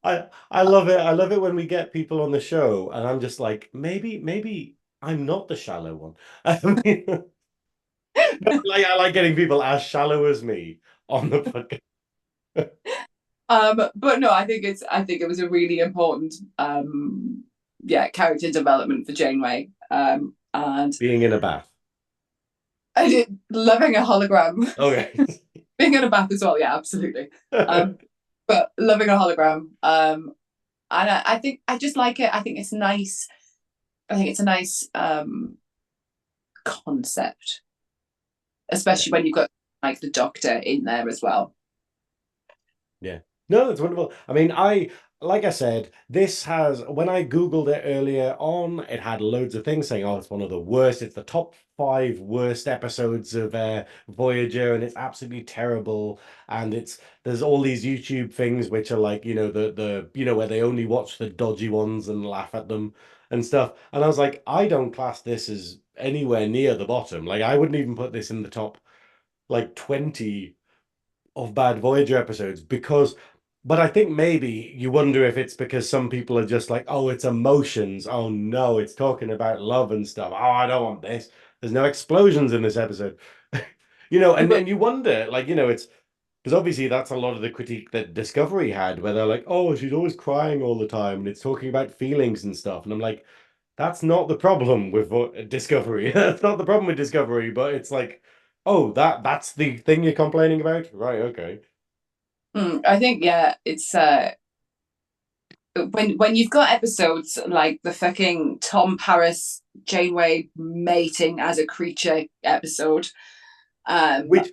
I love it. I love it when we get people on the show, and I'm just like, maybe I'm not the shallow one. I mean, no, like I like getting people as shallow as me on the podcast. but no, I think it was a really important character development for Janeway. And Being in a bath. I did loving a hologram. Okay. Being in a bath as well, yeah, absolutely. But loving a hologram. And I think I just like it. I think it's nice. I think it's a nice concept, especially when you've got like the Doctor in there as well. Yeah. No, that's wonderful. I mean, like I said, this has, when I Googled it earlier on, it had loads of things saying, oh, it's one of the worst, it's the top 5 worst episodes of Voyager, and it's absolutely terrible. And there's all these YouTube things which are like, where they only watch the dodgy ones and laugh at them and stuff. And I was like, I don't class this as anywhere near the bottom. Like, I wouldn't even put this in the top like 20 of bad Voyager episodes but I think maybe you wonder if it's because some people are just like, oh, it's emotions. Oh no, it's talking about love and stuff. Oh, I don't want this. There's no explosions in this episode. And you wonder, like, it's because obviously that's a lot of the critique that Discovery had, where they're like, oh, she's always crying all the time and it's talking about feelings and stuff. And I'm like, that's not the problem with Discovery. That's not the problem with Discovery, but it's like, oh, that's the thing you're complaining about? Right, okay. I think it's when you've got episodes like the fucking Tom Paris Janeway mating as a creature episode,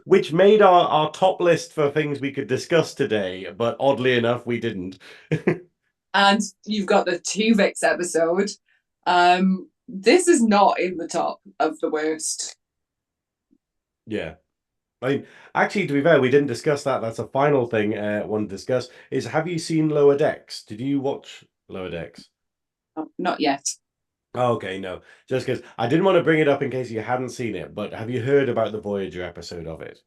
which made our top list for things we could discuss today, but oddly enough, we didn't. and you've got the Tuvix episode. This is not in the top of the worst. Yeah. I mean, actually, to be fair, we didn't discuss that. That's a final thing I want to discuss. Is have you seen Lower Decks? Did you watch Lower Decks? Oh, not yet. Oh, okay, no. Just because I didn't want to bring it up in case you hadn't seen it, but have you heard about the Voyager episode of it?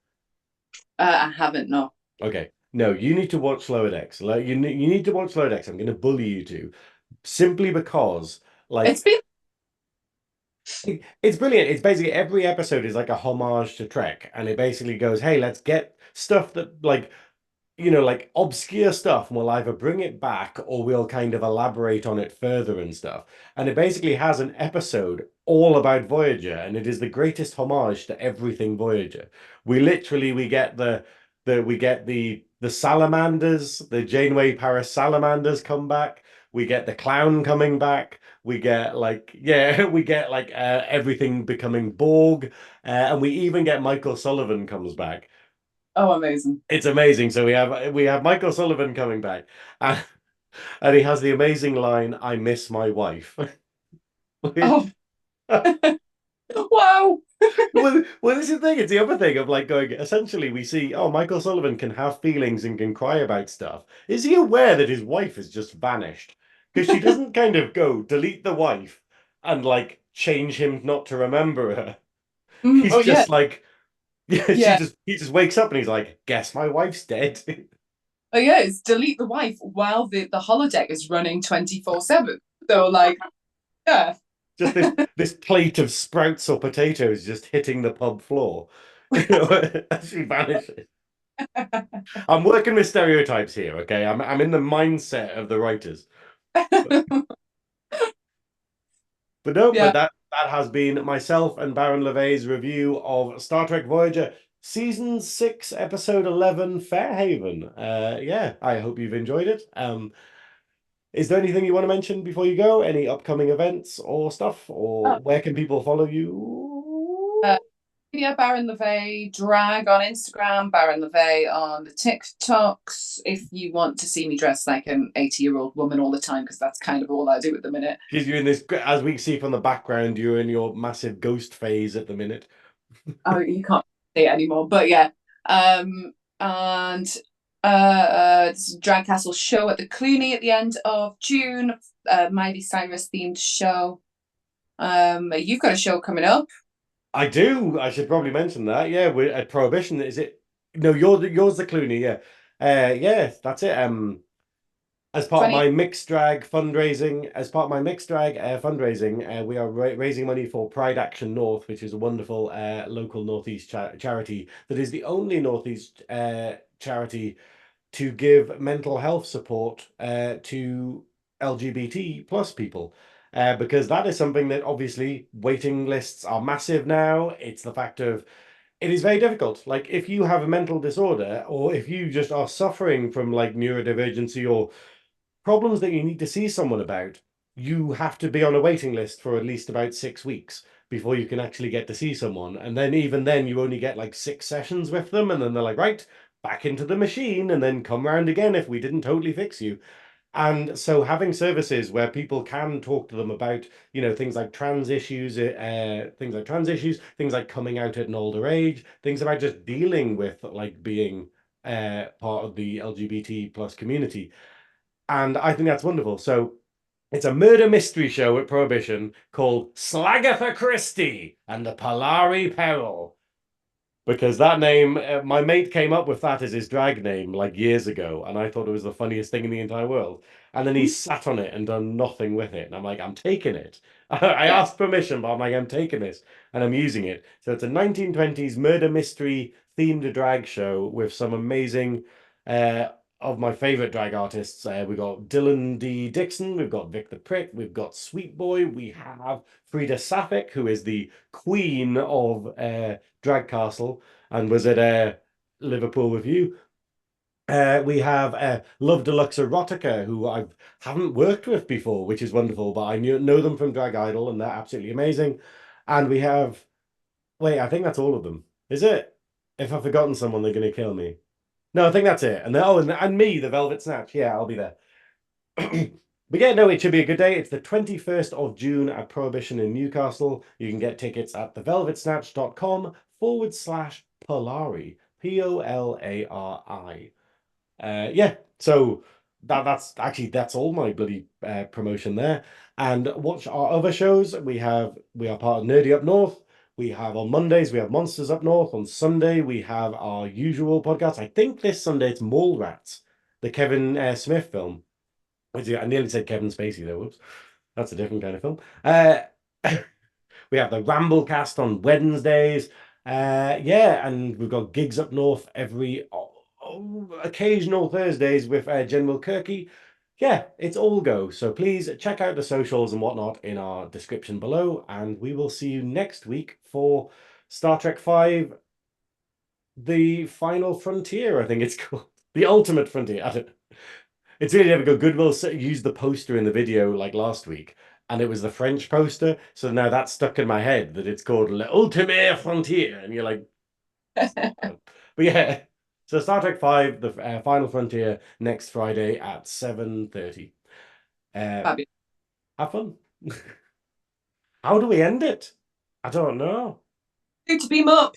I haven't. No. Okay. No, you need to watch Lower Decks. You need to watch Lower Decks. I'm going to bully you to, simply because, It's like, been. it's brilliant. It's basically every episode is like a homage to Trek, and it basically goes, "Hey, let's get stuff that like obscure stuff, and we'll either bring it back or we'll kind of elaborate on it further and stuff." And it basically has an episode all about Voyager, and it is the greatest homage to everything Voyager. We get the salamanders, the Janeway Paris salamanders come back. We get the clown coming back. We get we get everything becoming Borg, and we even get Michael Sullivan comes back. Oh, amazing! It's amazing. So we have Michael Sullivan coming back, and, and he has the amazing line, "I miss my wife." Oh, wow! Well, this is the thing. It's the other thing of like going. Essentially, we see, oh, Michael Sullivan can have feelings and can cry about stuff. Is he aware that his wife has just vanished? Because she doesn't kind of go delete the wife and like change him not to remember her. He's Oh yeah, just like, yeah, yeah. he just wakes up and he's like, guess my wife's dead. Oh yeah, it's delete the wife while the holodeck is running 24/7. So like, yeah. Just this plate of sprouts or potatoes just hitting the pub floor. As she vanishes. I'm working with stereotypes here, okay? I'm in the mindset of the writers. But no, Yeah. but that has been myself and Baron LaVey's review of Star Trek Voyager Season 6, Episode 11, Fairhaven. Yeah, I hope you've enjoyed it. Is there anything you want to mention before you go? Any upcoming events or stuff? Or where can people follow you? Yeah, Baron LaVey drag on Instagram, Baron LaVey on the TikToks. If you want to see me dressed like an 80-year-old woman all the time, because that's kind of all I do at the minute. Because you're in this, as we see from the background, you're in your massive ghost phase at the minute. Oh, you can't see it anymore, but yeah. And Drag Castle show at the Clooney at the end of June. Miley Cyrus themed show. You've got a show coming up. I do. I should probably mention that. Yeah, we're at Prohibition. Is it? No, yours the Clooney. Yeah, yeah, that's it. As part of 20. my mixed drag fundraising, we are raising money for Pride Action North, which is a wonderful local Northeast charity that is the only Northeast charity to give mental health support to LGBT plus people. Because that is something that obviously waiting lists are massive now. It's the fact of it is very difficult. Like if you have a mental disorder or if you just are suffering from like neurodivergency or problems that you need to see someone about, you have to be on a waiting list for at least about 6 weeks before you can actually get to see someone. And then even then you only get like 6 sessions with them, and then they're like, right, back into the machine, and then come round again if we didn't totally fix you. And so having services where people can talk to them about, things like trans issues, things like coming out at an older age, things about just dealing with like being part of the LGBT plus community. And I think that's wonderful. So it's a murder mystery show at Prohibition called Slagatha Christie and the Polari Peril. Because that name, my mate came up with that as his drag name like years ago, and I thought it was the funniest thing in the entire world. And then he sat on it and done nothing with it. And I'm like, I'm taking it. I asked permission, but I'm like, I'm taking this and I'm using it. So it's a 1920s murder mystery themed drag show with some amazing of my favorite drag artists. We've got Dylan D. Dixon, we've got Vic the Prick, we've got Sweet Boy, we have Frida Sapphic, who is the queen of Drag Castle and was at Liverpool with you. We have Love Deluxe Erotica, who I haven't worked with before, which is wonderful, but I know them from Drag Idol, and they're absolutely amazing. And we have, wait, I think that's all of them. Is it? If I've forgotten someone, they're going to kill me. No, I think that's it. And and me, the Velvet Snatch. Yeah, I'll be there. But yeah, no, it should be a good day. It's the 21st of June at Prohibition in Newcastle. You can get tickets at thevelvetsnatch.com/Polari. Polari. Yeah, so that's all my bloody promotion there. And watch our other shows. We are part of Nerdy Up North. We have on Mondays, we have Monsters Up North. On Sunday, we have our usual podcast. I think this Sunday it's Mallrats, the Kevin Smith film. I nearly said Kevin Spacey though. Whoops. That's a different kind of film. We have the Ramblecast on Wednesdays. Yeah, and we've got gigs up north every occasional Thursdays with General Kirky. Yeah, it's all go. So please check out the socials and whatnot in our description below, and we will see you next week for Star Trek V, The Final Frontier, I think it's called. The Ultimate Frontier. I don't know. It's really never good. Goodwill used the poster in the video like last week, and it was the French poster. So now that's stuck in my head that it's called L'Ultime Frontier. And you're like, but yeah. So Star Trek V, the Final Frontier, next Friday at 7:30. Have fun. How do we end it? I don't know. To beam up.